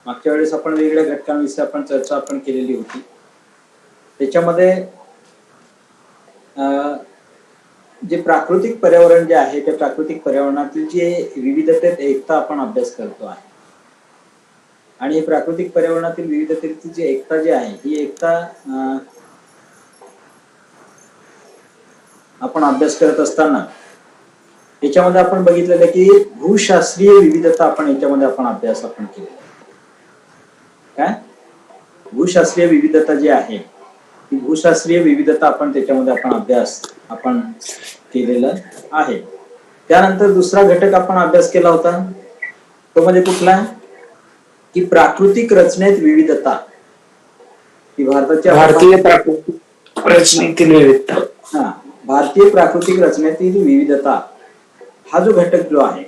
मागच्या वेळेस आपण वेगवेगळ्या घटकांविषयी आपण चर्चा केलेली होती. त्याच्यामध्ये जे प्राकृतिक पर्यावरण जे आहे त्या प्राकृतिक पर्यावरणातील जे विविधतेत एकता आपण अभ्यास करतो आहे. आणि हे प्राकृतिक पर्यावरणातील विविधतेची जी एकता जी आहे ही एकता आपण अभ्यास करत असताना याच्यामध्ये आपण बघितलेलं की भूशास्त्रीय विविधता आपण याच्यामध्ये अभ्यास केलेला. काय भूशास्त्रीय विविधता जी आहे ती भूशास्त्रीय विविधता आपण त्याच्यामध्ये अभ्यास केलेला आहे. त्यानंतर दुसरा घटक आपण अभ्यास केला होता तो म्हणजे कुठला की प्राकृतिक रचनेत विविधता. की भारतीय प्राकृतिक रचनेतील विविधता. भारतीय प्राकृतिक रचनेतील विविधता हा जो घटक जो आहे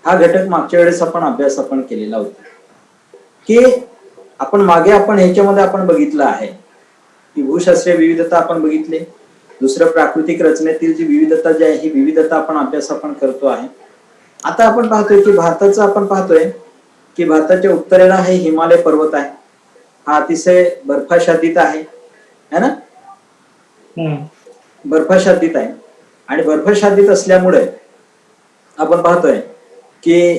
हा घटक मागच्या वेळेस अभ्यास केलेला होता. की आपण मागे ह्याच्यामध्ये बघितलं आहे की भूशास्त्रीय विविधता आपण बघितले. दुसरं प्राकृतिक रचनेतील जी विविधता जी आहे ही विविधता अभ्यास करतो आहे. आता आपण पाहतोय की भारताचं पाहतोय की भारताच्या उत्तरेला हे हिमालय पर्वत आहे. हा अतिशय बर्फाच्छादित आहे है ना. बर्फाच्छादित आहे आणि बर्फाच्छादित असल्यामुळे आपण पाहतोय की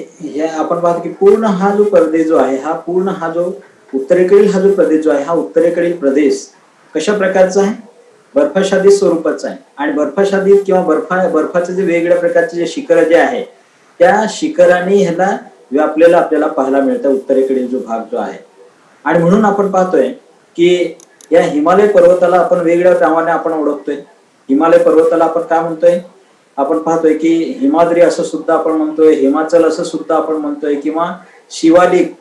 की पूर्ण हा जो प्रदेश जो आहे हा पूर्ण हा जो उत्तरेकडील हा जो प्रदेश जो आहे हा उत्तरेकडील प्रदेश कशा प्रकारचा आहे बर्फाच्छादित स्वरूपाचा आहे. आणि बर्फाच्छादित किंवा बर्फाचे जे वेगवेगळ्या प्रकारचे जे शिखर जे आहे त्या शिखरांनी ह्याला व्यापलेला आपल्याला पाहायला मिळतं उत्तरेकडील जो भाग जो आहे. आणि म्हणून आपण पाहतोय की या हिमालय पर्वताला आपण वेगवेगळ्या नावाने ओळखतोय. हिमालय पर्वताला आपण काय म्हणतोय आपण पाहतोय की हिमाद्री असं सुद्धा आपण म्हणतोय, हिमाचल असं सुद्धा आपण म्हणतोय किंवा शिवालिक.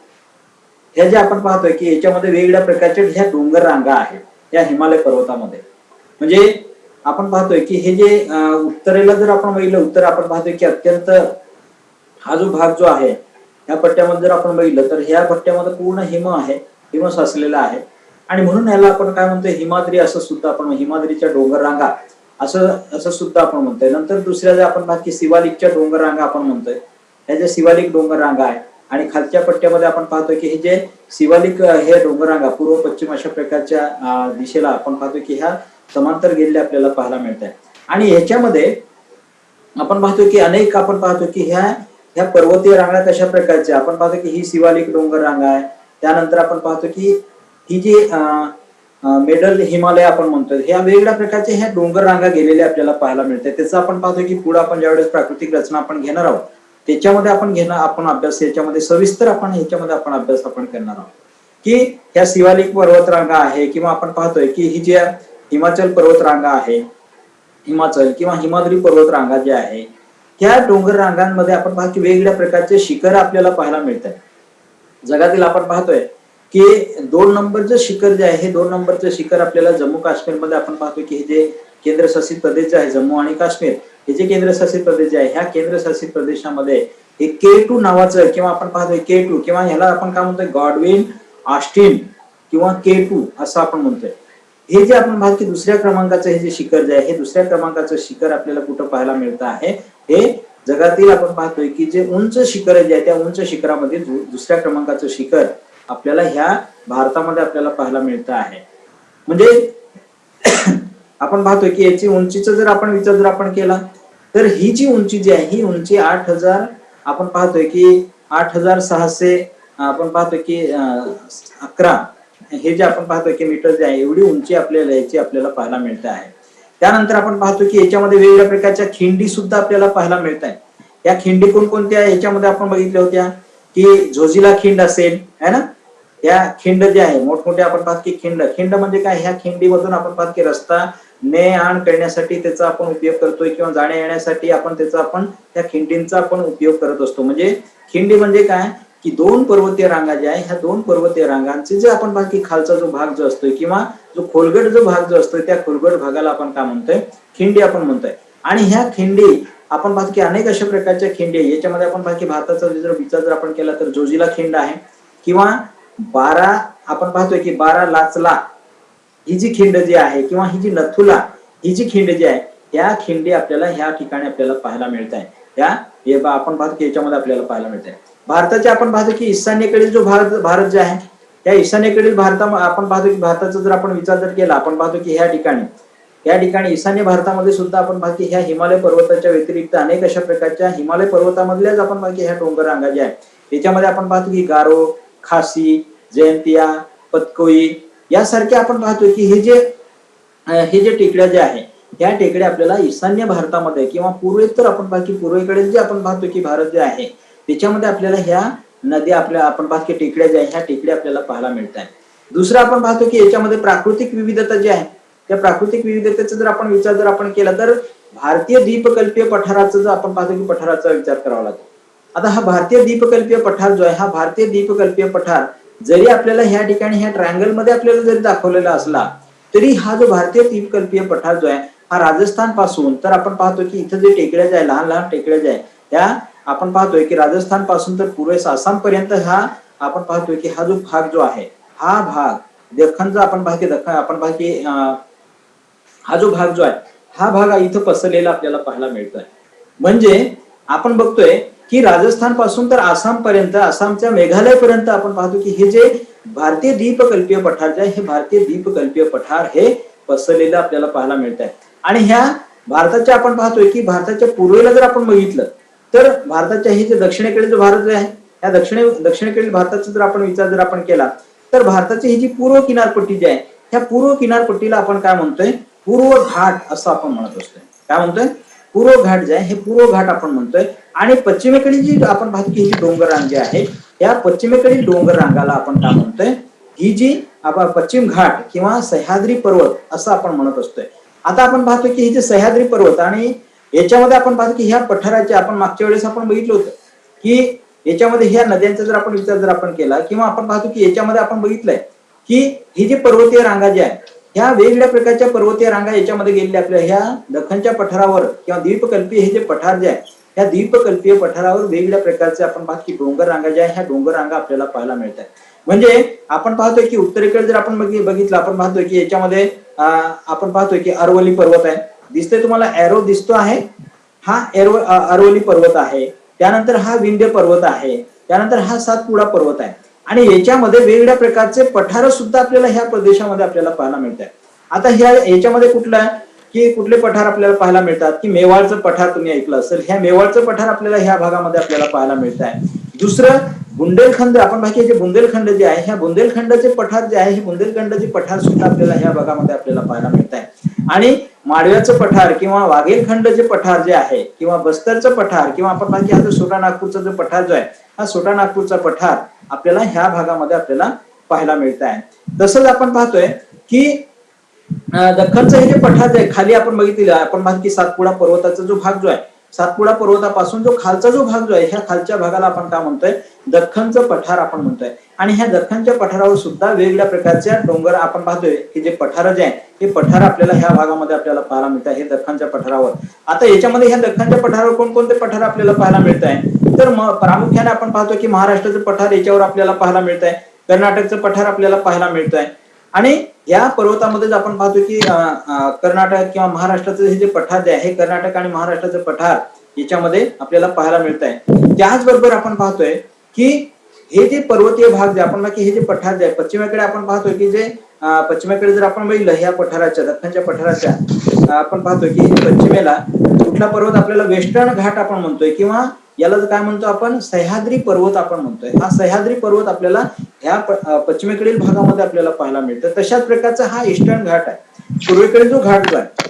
हे जे आपण पाहतोय की याच्यामध्ये वेगवेगळ्या प्रकारच्या ह्या डोंगर रांगा आहेत या हिमालय पर्वतामध्ये. म्हणजे आपण पाहतोय की हे जे उत्तरेला जर आपण बघितलं उत्तर आपण पाहतोय की अत्यंत हा जो भाग जो आहे ह्या पट्ट्यामध्ये जर आपण बघितलं तर ह्या पट्ट्यामध्ये पूर्ण हिम आहे, हिम साचलेला आहे. आणि म्हणून याला आपण काय म्हणतोय हिमाद्री असं सुद्धा आपण हिमाद्रीच्या डोंगर रांगा असं सुद्धा आपण म्हणतोय. नंतर दुसऱ्या जे आपण पाहतो की शिवालिकच्या डोंगर रांगा आपण म्हणतोय ह्या ज्या शिवालिक डोंगर रांगा आहे. आणि खालच्या पट्ट्यामध्ये आपण पाहतोय की हे जे शिवालिक हे डोंगर रांगा पूर्व पश्चिम अशा प्रकारच्या दिशेला आपण पाहतोय की ह्या समांतर गेलेल्या आपल्याला पाहायला मिळत आहे. आणि ह्याच्यामध्ये आपण पाहतोय की अनेक आपण पाहतो की ह्या पर्वतीय रांगा कशा प्रकारच्या आपण पाहतो की ही शिवालिक डोंगर रांगा आहे. त्यानंतर आपण पाहतो की ही जी मिडल हिमालय आपण म्हणतोय ह्या वेगवेगळ्या प्रकारच्या ह्या डोंगर रांगा गेलेल्या आपल्याला पाहायला मिळतात. त्याचं आपण पाहतो की पुढे आपण ज्यावेळेस प्राकृतिक रचना आपण घेणार आहोत त्याच्यामध्ये आपण अभ्यास याच्यामध्ये सविस्तर ह्याच्यामध्ये अभ्यास करणार आहोत की ह्या शिवालिक पर्वत रांगा आहे किंवा आपण पाहतोय की ही ज्या हिमाचल पर्वत रांगा आहे हिमाचल किंवा हिमाद्री पर्वत रांगा ज्या आहे त्या डोंगर रांगांमध्ये आपण पाहतो की वेगवेगळ्या प्रकारचे शिखर आपल्याला पाहायला मिळतात. जगातील आपण पाहतोय की 2 नंबरचं शिखर जे आहे हे 2 नंबरचं शिखर आपल्याला जम्मू काश्मीरमध्ये आपण पाहतो की हे जे केंद्रशासित प्रदेश जे आहे जम्मू आणि काश्मीर हे जे केंद्रशासित प्रदेश जे आहे ह्या केंद्रशासित प्रदेशामध्ये हे K2 नावाचं किंवा आपण पाहतोय K2 किंवा ह्याला आपण काय म्हणतोय गॉडविन ऑस्टिन किंवा K2 असं आपण म्हणतोय. हे जे आपण पाहतो की दुसऱ्या क्रमांकाचं हे जे शिखर जे आहे हे दुसऱ्या क्रमांकाचं शिखर आपल्याला कुठं पाहायला मिळतं आहे हे जगातील आपण पाहतोय की जे उंच शिखर जे आहे त्या उंच शिखरामध्ये दुसऱ्या क्रमांकाचं शिखर आपल्याला ह्या भारतामध्ये आपल्याला पाहायला मिळतं आहे. म्हणजे आपण पाहतोय की याची उंचीचा जर आपण विचार जर आपण केला तर ही जी उंची जी आहे ही उंची 8000 आपण पाहतोय की 8600 आपण पाहतोय की 11 हे जे आपण पाहतोय की मीटर जे आहे एवढी उंची आपल्याला पाहायला मिळते आहे. त्यानंतर आपण पाहतो की याच्यामध्ये वेगवेगळ्या प्रकारच्या खिंडी सुद्धा आपल्याला पाहायला मिळत आहे. या खिंडी कोणकोणत्या याच्यामध्ये आपण बघितल्या होत्या की झोजिला खिंड असेल है ना. या खिंड जे आहे मोठमोठे आपण पाहतो की खिंड म्हणजे काय ह्या खिंडीमधून आपण पाहतो की रस्ता ने आण करण्यासाठी त्याचा आपण उपयोग करतोय किंवा जाण्या येण्यासाठी आपण त्या खिंडींचा आपण उपयोग करत असतो. म्हणजे खिंडी म्हणजे काय की 2 पर्वतीय रांगा ज्या आहे ह्या 2 पर्वतीय रांगांचे जे आपण पाहतो की खालचा जो भाग जो असतोय किंवा जो खोलगट जो भाग जो असतोय त्या खोलगट भागाला आपण काय म्हणतोय खिंडी आपण म्हणतोय. आणि ह्या खिंडी आपण पाहतो की अनेक अशा प्रकारच्या खिंडी आहे. याच्यामध्ये आपण पाहतो की भारताचा जर विचार जर आपण केला तर जोजिला खिंड आहे किंवा 12 आपण पाहतोय की 12 लाचला ही जी खिंड जी आहे किंवा ही जी नथुला ही जी खिंड जी आहे या खिंडी आपल्याला ह्या ठिकाणी आपल्याला पाहायला मिळत आहे. या आपण पाहतो की याच्यामध्ये आपल्याला पाहायला मिळत आहे. भारताचे आपण पाहतो की ईशान्येकडील जो भारत जे आहे, त्या ईशान्येकडील आपण पाहतो की भारताचा जर आपण विचार जर केला, आपण पाहतो की या ठिकाणी ईशान्य भारतामध्ये सुद्धा आपण पाहतो की ह्या हिमालय पर्वताच्या व्यतिरिक्त अनेक अशा प्रकारच्या हिमालय पर्वतामधल्याच आपण पाहतो की ह्या डोंगर रांगा ज्या आहेत, त्याच्यामध्ये आपण पाहतो की गारो, खासी, जयंतिया, पतकोई यासारखे आपण पाहतो की हे जे टेकड्या ज्या आहेत, या टेकड्या आपल्याला ईशान्य भारतामध्ये किंवा पूर्वेत्तर आपण पाहतो की पूर्वेकडे जे आपण पाहतो की भारत जे आहे त्याच्यामध्ये आपल्याला ह्या नद्या आपण पाहतो की टेकड्या ज्या ह्या टेकड्या आपल्याला पाहायला मिळत आहे. दुसरं आपण पाहतो की याच्यामध्ये प्राकृतिक विविधता जी आहे, त्या प्राकृतिक विविधतेचा जर आपण विचार जर आपण केला तर भारतीय द्वीपकल्पीय पठाराचा जर आपण पाहतो की पठाराचा विचार करावा लागतो. आता हा भारतीय द्वीपकल्पीय पठार जो आहे, हा भारतीय द्वीपकल्पीय पठार जरी आपल्याला ह्या ठिकाणी ह्या ट्रायंगल मध्ये आपल्याला जरी दाखवलेला असला तरी हा जो भारतीय द्वीपकल्पीय पठार जो आहे हा राजस्थान पासून, तर आपण पाहतो की इथं जे टेकड्या ज्या लहान लहान टेकड्या ज्या आहेत त्या आपण पाहतोय की राजस्थान पासून तर पूर्वेस आसाम पर्यंत हा आपण पाहतोय की हा जो भाग जो आहे, हा भाग दख्खनचा आपण पाहतो की हा जो भाग जो आहे हा भाग इथं पसरलेला आपल्याला पाहायला मिळतोय. म्हणजे आपण बघतोय की राजस्थान पासून तर आसाम पर्यंत, आसामच्या मेघालय पर्यंत आपण पाहतो की हे जे भारतीय द्वीपकल्पीय पठार जे आहे, हे भारतीय द्वीपकल्पीय पठार हे पसरलेलं आपल्याला पाहायला मिळत आहे. आणि ह्या भारताच्या आपण पाहतोय की भारताच्या पूर्वेला जर आपण बघितलं तर भारताच्या हे जे दक्षिणेकडे जो भारत आहे, या दक्षिणेकडील भारताचा जर आपण विचार जर आपण केला तर भारताची ही जी पूर्व किनारपट्टी जी आहे, ह्या पूर्व किनारपट्टीला आपण काय म्हणतोय, पूर्व घाट असं आपण म्हणत असतोय. काय म्हणतोय, पूर्व घाट जे आहे हे पूर्व घाट आपण म्हणतोय. आणि पश्चिमेकडील जी आपण पाहतो की ही डोंगर रांग जी आहे, या पश्चिमेकडील डोंगर रांगाला आपण काय म्हणतोय, ही जी आपण पश्चिम घाट किंवा सह्याद्री पर्वत असं आपण म्हणत असतोय. आता आपण पाहतो की हे जे सह्याद्री पर्वत आणि याच्यामध्ये आपण पाहतो की ह्या पठाराचे आपण मागच्या वेळेस आपण बघितलं होतं की याच्यामध्ये ह्या नद्यांचा जर आपण विचार जर आपण केला किंवा आपण पाहतो की याच्यामध्ये आपण बघितलंय की ही जी पर्वतीय रांगा ज्या आहेत, ह्या वेगवेगळ्या प्रकारच्या पर्वतीय रांगा याच्यामध्ये गेलेल्या आपल्या ह्या दख्खनच्या पठारावर किंवा द्वीपकल्पीय हे जे पठार जे आहे, ह्या द्वीपकल्पीय पठारावर वेगवेगळ्या प्रकारचे आपण पाहतो की डोंगर रांगा ज्या आहेत, ह्या डोंगर रांगा आपल्याला पाहायला मिळतात. म्हणजे आपण पाहतोय की उत्तरेकडे जर आपण बघितलं, आपण पाहतोय की याच्यामध्ये आपण पाहतोय की अरवली पर्वत आहे, दिसतोय तुम्हाला, एरो दिसतो आहे, हा अरवली पर्वत आहे. त्यानंतर हा विंध्य पर्वत आहे, त्यानंतर हा सातपुडा पर्वत आहे. आणि याच्यामध्ये वेगवेगळ्या प्रकारचे पठार सुद्धा आपल्याला ह्या प्रदेशामध्ये आपल्याला पाहायला मिळतात. आता याच्यामध्ये कुठले पठार आपल्याला पाहायला मिळतात की मेवाडचं पठार तुम्ही ऐकलं असेल, ह्या मेवाडचं पठार आपल्याला ह्या भागामध्ये आपल्याला पाहायला मिळत आहे. दुसरं बुंदेलखंड, आपण बाकी जे बुंदेलखंड जे आहे, ह्या बुंदेलखंडाचे पठार जे आहे, हे बुंदेलखंडाचे पठार सुद्धा आपल्याला ह्या भागामध्ये आपल्याला पाहायला मिळत आहे. आणि माडव्याचं पठार किंवा वाघेलखंड जे पठार जे आहे किंवा बस्तरचं पठार किंवा आपण बाकी हा जो छोटा नागपूरचा जो पठार जो आहे, हा छोटा नागपूरचा पठार आपल्याला ह्या भागामध्ये आपल्याला पाहायला मिळत आहे. तसंच आपण पाहतोय की दख्खनचं हे जे पठार आहे खाली आपण बघितलेलं, आपण पाहतो की सातपुडा पर्वताचा जो भाग जो आहे, सातपुडा पर्वतापासून जो खालचा जो भाग जो आहे, ह्या खालच्या भागाला आपण काय म्हणतोय, दख्खनचं पठार आपण म्हणतोय. आणि ह्या दख्खनच्या पठारावर सुद्धा वेगवेगळ्या प्रकारच्या डोंगर आपण पाहतोय की जे पठार जे आहे, हे पठार आपल्याला ह्या भागामध्ये आपल्याला पाहायला मिळत आहे, हे दख्खनच्या पठारावर. आता याच्यामध्ये ह्या दख्खनच्या पठारावर कोणकोणते पठार आपल्याला पाहायला मिळत आहे, तर प्रामुख्याने आपण पाहतो की महाराष्ट्राचं पठार याच्यावर आपल्याला पाहायला मिळत आहे, कर्नाटकचं पठार आपल्याला पाहायला मिळत आहे. आणि या पर्वतामध्ये आपण पाहतो की कर्नाटक किंवा महाराष्ट्राचं हे जे पठार जे आहे, कर्नाटक आणि महाराष्ट्राचं पठार याच्यामध्ये आपल्याला पाहायला मिळत आहे. त्याचबरोबर आपण पाहतोय की हे जे पर्वतीय भाग जे आपण हे जे पठार जे आहे, पश्चिमेकडे आपण पाहतोय की जे पश्चिमेकडे जर आपण बघितलं ह्या पठाराच्या, दख्खनच्या पठाराच्या, आपण पाहतोय की पश्चिमेला कुठला पर्वत आपल्याला वेस्टर्न घाट आपण म्हणतोय किंवा याला काय म्हणतो आपण, सह्याद्री पर्वत आपण म्हणतोय. हा सह्याद्री पर्वत आपल्याला ह्या पश्चिमेकडील भागामध्ये आपल्याला पाहायला मिळतं. तशाच प्रकारचा हा ईस्टर्न घाट आहे, पूर्वेकडील जो घाट जो आहे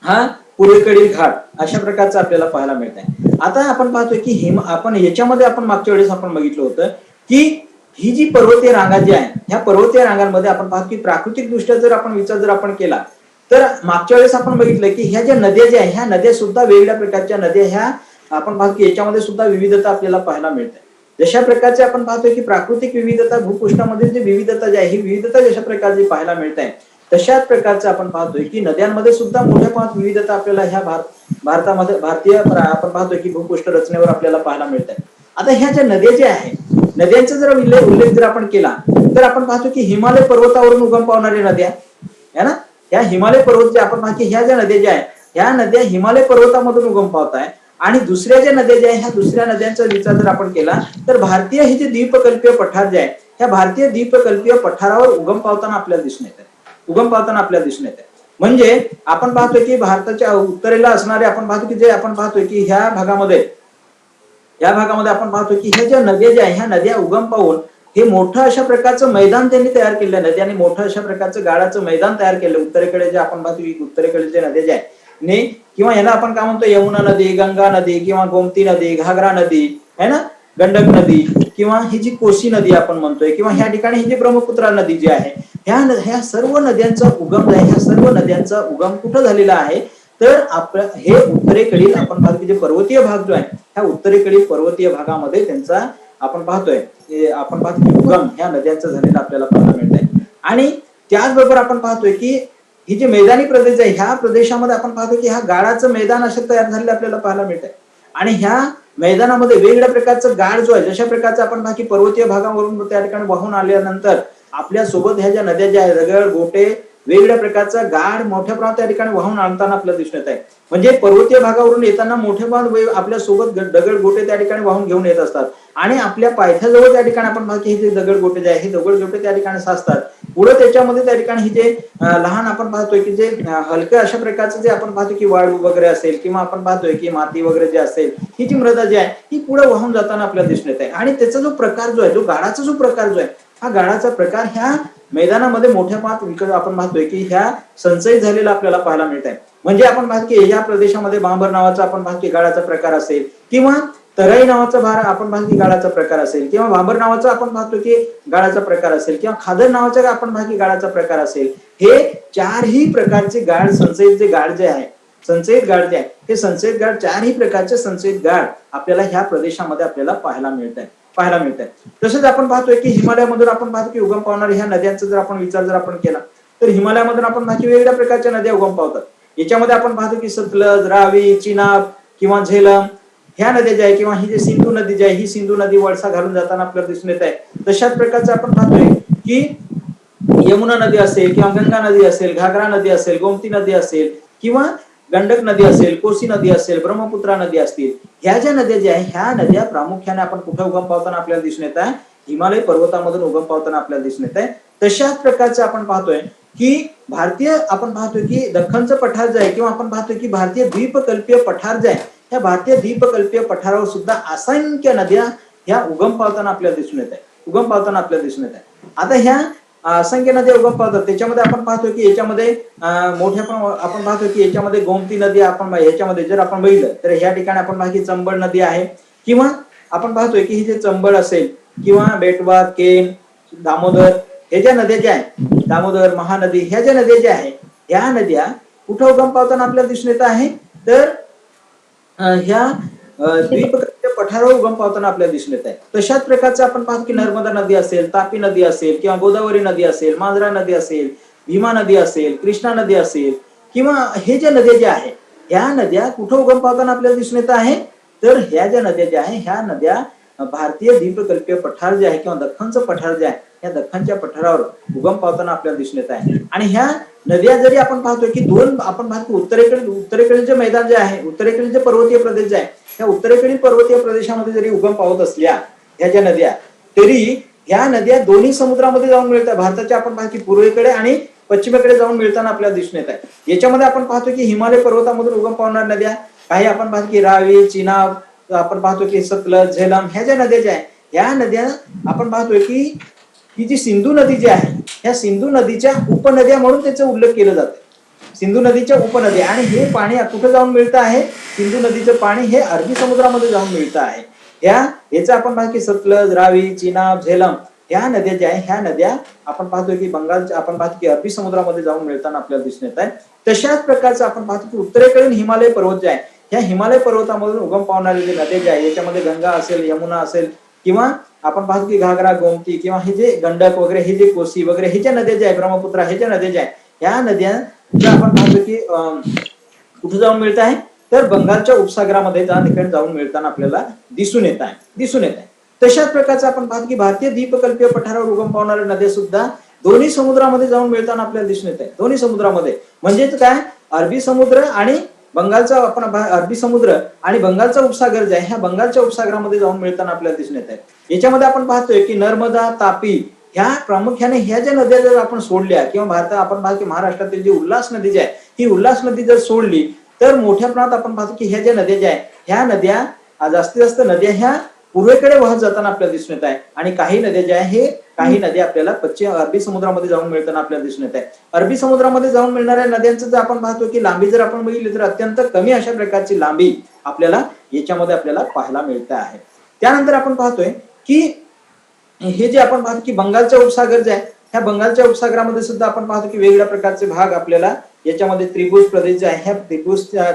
हा पूर्वेकडील घाट, अशा प्रकारचा आपल्याला पाहायला मिळत आहे. आता आपण पाहतोय की आपण याच्यामध्ये आपण मागच्या वेळेस आपण बघितलं होतं की ही जी पर्वतीय रांगा जी आहे, ह्या पर्वतीय रांगांमध्ये आपण पाहतो की प्राकृतिक दृष्ट्या जर आपण विचार जर आपण केला तर मागच्या वेळेस आपण बघितलं की ह्या ज्या नद्या ज्या आहेत, ह्या नद्या सुद्धा वेगवेगळ्या प्रकारच्या नद्या ह्या आपण पाहतो की याच्यामध्ये सुद्धा विविधता आपल्याला पाहायला मिळते. जशा प्रकारचे आपण पाहतोय की प्राकृतिक विविधता, भूपृष्ठामधील जी विविधता जी आहे, ही विविधता जशा प्रकारची पाहायला मिळत आहे, तशाच प्रकारचं आपण पाहतोय की नद्यांमध्ये सुद्धा मोठ्या प्रमाणात विविधता आपल्याला ह्या भारतामध्ये भारतीय आपण पाहतोय की भूपृष्ठ रचनेवर आपल्याला पाहायला मिळत आहे. आता ह्या ज्या नद्या ज्या आहेत, नद्यांचा जर उल्लेख जर आपण केला तर आपण पाहतो की हिमालय पर्वतावरून उगम पावणाऱ्या नद्या आहे ना, ह्या हिमालय पर्वत जे आपण पाहतो ह्या ज्या नद्या ज्या आहेत, ह्या नद्या हिमालय पर्वतामधून उगम पावत आहे. आणि दुसऱ्या ज्या नद्या ज्या आहे ह्या दुसऱ्या नद्यांचा विचार जर आपण केला तर भारतीय ही जे द्वीपकल्पीय पठार जे आहे ह्या भारतीय द्वीपकल्पीय पठारावर उगम पावताना आपल्याला दिसून येत आहे. उगम पावताना आपल्याला दिसून येत आहे. म्हणजे आपण पाहतोय की भारताच्या उत्तरेला असणारे आपण पाहतो की जे आपण पाहतोय की ह्या भागामध्ये आपण पाहतो की ह्या ज्या नद्या ज्या आहे ह्या नद्या उगम पावून हे मोठं अशा प्रकारचं मैदान त्यांनी तयार केलं. नद्यांनी मोठं अशा प्रकारचं गाळाचं मैदान तयार केलं. उत्तरेकडे जे आपण पाहतो की उत्तरेकडे जे नद्या ज्या आहे ने किंवा याला आपण काय म्हणतो यमुना नदी, गंगा नदी किंवा गोमती नदी, घागरा नदी है ना, गंडक नदी किंवा ही जी कोसी नदी आपण म्हणतोय किंवा ह्या ठिकाणी ही जी ब्रह्मपुत्रा नदी जी आहे ह्या सर्व नद्यांचा उगम आहे. ह्या सर्व नद्यांचा उगम कुठं झालेला आहे तर आपल्या हे उत्तरेकडील आपण पाहतो की जे पर्वतीय भाग जो आहे ह्या उत्तरेकडील पर्वतीय भागामध्ये त्यांचा आपण पाहतोय आपण पाहतो की उगम ह्या नद्यांचा झालेला आपल्याला पाहायला मिळत आहे. आणि त्याचबरोबर आपण पाहतोय की ही जे मैदानी प्रदेश आहे ह्या प्रदेशामध्ये आपण पाहतो की ह्या गाळाचं मैदान असं तयार झालेलं आपल्याला पाहायला मिळत आहे. आणि ह्या मैदानामध्ये वेगवेगळ्या प्रकारचं गाळ जो आहे जशा प्रकारचं आपण बाकी पर्वतीय भागावरून त्या ठिकाणी वाहून आल्यानंतर आपल्या सोबत ह्या ज्या नद्या ज्या आहेत दगड गोटे वेगवेगळ्या प्रकारचा गाळ मोठ्या प्रमाणात त्या ठिकाणी वाहून आणताना आपल्याला दिसून येत आहे. म्हणजे पर्वतीय भागावरून येताना मोठ्या प्रमाणात आपल्या सोबत दगड गोटे त्या ठिकाणी वाहून घेऊन येत असतात आणि आपल्या पायथ्याजवळ त्या ठिकाणी आपण पाहतो हे जे दगड गोटे जे आहे हे दगड गोटे त्या ठिकाणी साचतात. पुढे त्याच्यामध्ये त्या ठिकाणी ही जे लहान आपण पाहतोय की जे हलक्या अशा प्रकारचं जे आपण पाहतो की वाळू वगैरे असेल किंवा आपण पाहतोय की माती वगैरे जे असेल ही जी मृदा जी आहे ही पुढे वाहून जाताना आपल्याला दिसून येत आहे. आणि त्याचा जो प्रकार जो आहे जो गाळाचा जो प्रकार जो आहे हा गाळाचा प्रकार ह्या मैदानामध्ये मोठ्या प्रमाणात आपण पाहतोय की ह्या संचयित झालेला आपल्याला पाहायला मिळत आहे. म्हणजे आपण पाहतो की या प्रदेशामध्ये बांबर नावाचा आपण पाहतो की गाळाचा प्रकार असेल किंवा तराई नावाचा आपण पाहतो की गाळाचा प्रकार असेल किंवा बांबर नावाचा आपण पाहतो की गाळाचा प्रकार असेल किंवा खादर नावाचा आपण पाहतो की गाळाचा प्रकार असेल. हे चारही प्रकारचे गाळ संचयित जे गाळ जे आहे संचयित गाळ जे आहे हे संचयित गाळ चारही प्रकारचे संचयित गाळ आपल्याला ह्या प्रदेशामध्ये आपल्याला पाहायला मिळत आहे. तसेच आपण पाहतोय की हिमालयामधून आपण पाहतो की उगम पावणाऱ्या ह्या नद्यांचा जर आपण विचार जर आपण केला तर हिमालयामधून आपण पाहतो वेगवेगळ्या प्रकारच्या नद्या उगम पावतात. याच्यामध्ये आपण पाहतो की सतलज, रावी, चिनाब किंवा झेलम ह्या नद्या ज्या आहे किंवा ही जी सिंधू नदी जी आहे ही सिंधू नदी वळसा घालून जाताना आपल्याला दिसून येत आहे. तशाच प्रकारचं आपण पाहतोय की यमुना नदी असेल किंवा गंगा नदी असेल, घागरा नदी असेल, गोमती नदी असेल किंवा गंडक नदी असेल, कोसी नदी असेल, ब्रह्मपुत्रा नदी असतील ह्या ज्या नद्या ज्या आहे ह्या नद्या प्रामुख्याने आपण कुठे उगम पावताना आपल्याला दिसून येत आहे हिमालय पर्वतामधून उगम पावताना आपल्याला दिसून येत आहे. तशाच प्रकारचं आपण पाहतोय की भारतीय आपण पाहतोय की दख्खनचं पठार जे आहे किंवा आपण पाहतोय की भारतीय द्वीपकल्पीय पठार जे आहे त्या भारतीय द्वीपकल्पीय पठारावर सुद्धा असंख्य नद्या ह्या उगम पावताना आपल्याला दिसून येत आहे. आता ह्या असंख्य नद्या उगम पावतात त्याच्यामध्ये आपण पाहतोय की याच्यामध्ये मोठ्या आपण पाहतोय की याच्यामध्ये गोमती नदी आपण ह्याच्यामध्ये जर आपण बघितलं तर ह्या ठिकाणी आपण पाहतो की चंबळ नदी आहे किंवा आपण पाहतोय की ही जे चंबळ असेल किंवा बेटवा, केन, दामोदर हे ज्या नद्या ज्या आहेत दामोदर, महानदी ह्या ज्या नद्या ज्या आहेत ह्या नद्या कुठं उगम पावताना आपल्याला दिसून येत आहे तर ह्या द्वीपकल्पीय पठारावर उगम पावताना आपल्याला दिसून येत आहे. तशाच प्रकारचं आपण पाहतो की नर्मदा नदी असेल, तापी नदी असेल किंवा गोदावरी नदी असेल, मांजरा नदी असेल, भीमा नदी असेल, कृष्णा नदी असेल किंवा हे ज्या नद्या ज्या आहेत ह्या नद्या कुठं उगम पावताना आपल्याला दिसून येत आहे तर ह्या ज्या नद्या ज्या आहेत ह्या नद्या भारतीय द्वीपकल्पीय पठार जे आहे किंवा दख्खनचं पठार जे आहे या दख्खनच्या पठारावर उगम पावताना आपल्याला दिसून येत आहे. आणि ह्या नद्या जरी आपण पाहतोय की दोन आपण पाहतो उत्तरेकडील जे मैदान जे आहे उत्तरेकडील जे पर्वतीय प्रदेश जे आहे त्या उत्तरेकडील पर्वतीय प्रदेशामध्ये जरी उगम पावत असल्या ह्या ज्या नद्या तरी ह्या नद्या दोन्ही समुद्रामध्ये जाऊन मिळतात. भारताच्या आपण पाहतो की पूर्वेकडे आणि पश्चिमेकडे जाऊन मिळताना आपल्याला दिसून येत आहे. याच्यामध्ये आपण पाहतो की हिमालय पर्वतामधून उगम पावणाऱ्या नद्या काही आपण पाहतो की रावी, चिनाब आपण पाहतो की सतलज, झेलम ह्या ज्या नद्या ज्या आहेत ह्या नद्या आपण पाहतोय की ही जी सिंधू नदी जी आहे ह्या सिंधू नदीच्या उपनद्या म्हणून त्याचा उल्लेख केला जातो. सिंधू नदीच्या उपनद्या आणि हे पाणी कुठे जाऊन मिळतं आहे सिंधू नदीचं पाणी हे अरबी समुद्रामध्ये जाऊन मिळतं आहे. याचा आपण पाहतो की सतलज, रावी, चिनाब, झेलम ह्या नद्या ज्या आहे ह्या नद्या आपण पाहतोय की बंगालच्या आपण पाहतो की अरबी समुद्रामध्ये जाऊन मिळताना आपल्याला दिसून येत आहे. तशाच प्रकारचं आपण पाहतो की उत्तरेकडील हिमालय पर्वत जे आहे ह्या हिमालय पर्वतामधून उगम पावणारे जे नद्या ज्या आहेत याच्यामध्ये गंगा असेल, यमुना असेल किंवा आपण पाहतो की घागरा, गोमती किंवा हे जे गंडक वगैरे हे जे कोसी वगैरे हे ज्या नद्या ज्या आहे ब्रह्मपुत्रा हे ज्या नद्या ज्या आहेत ह्या नद्या आपण पाहतो की कुठे जाऊन मिळत आहे तर बंगालच्या उपसागरामध्ये त्या ठिकाणी जाऊन मिळताना आपल्याला दिसून येत आहे. तशाच प्रकारचं आपण पाहतो की भारतीय द्वीपकल्पीय पठारावर उगम पावणाऱ्या नद्या सुद्धा दोन्ही समुद्रामध्ये जाऊन मिळताना आपल्याला दिसून येत आहे. दोन्ही समुद्रामध्ये म्हणजेच काय अरबी समुद्र आणि बंगालचा आपण अरबी समुद्र आणि बंगालचा उपसागर जे आहे ह्या बंगालच्या उपसागरामध्ये जाऊन मिळताना आपल्याला दिसून येत आहे। याच्यामध्ये आपण पाहतोय की नर्मदा, तापी ह्या प्रामुख्याने ह्या ज्या नद्या जर आपण सोडल्या किंवा आपण पाहतो की महाराष्ट्रातील जी उल्हास नदी जी आहे ही उल्हास नदी जर सोडली तर मोठ्या प्रमाणात आपण पाहतो की ह्या ज्या नद्या ज्या आहेत ह्या नद्या जास्तीत जास्त नद्या ह्या पूर्वेकडे वाहत जाताना आपल्याला दिसून येत आहे आणि काही नद्या ज्या आहे हे काही नद्या आपल्याला पश्चिम अरबी समुद्रामध्ये जाऊन मिळताना आपल्याला दिसून येत आहे। अरबी समुद्रामध्ये जाऊन मिळणाऱ्या नद्यांचं जर आपण पाहतो की लांबी जर आपण बघितली तर अत्यंत कमी अशा प्रकारची लांबी आपल्याला याच्यामध्ये आपल्याला पाहायला मिळत आहे। त्यानंतर आपण पाहतोय की हे जे आपण पाहतो की बंगालचा उपसागर जे आहे ह्या बंगालच्या उपसागरामध्ये सुद्धा आपण पाहतो की वेगवेगळ्या प्रकारचे भाग आपल्याला याच्यामध्ये त्रिभुज प्रदेश जे आहे ह्या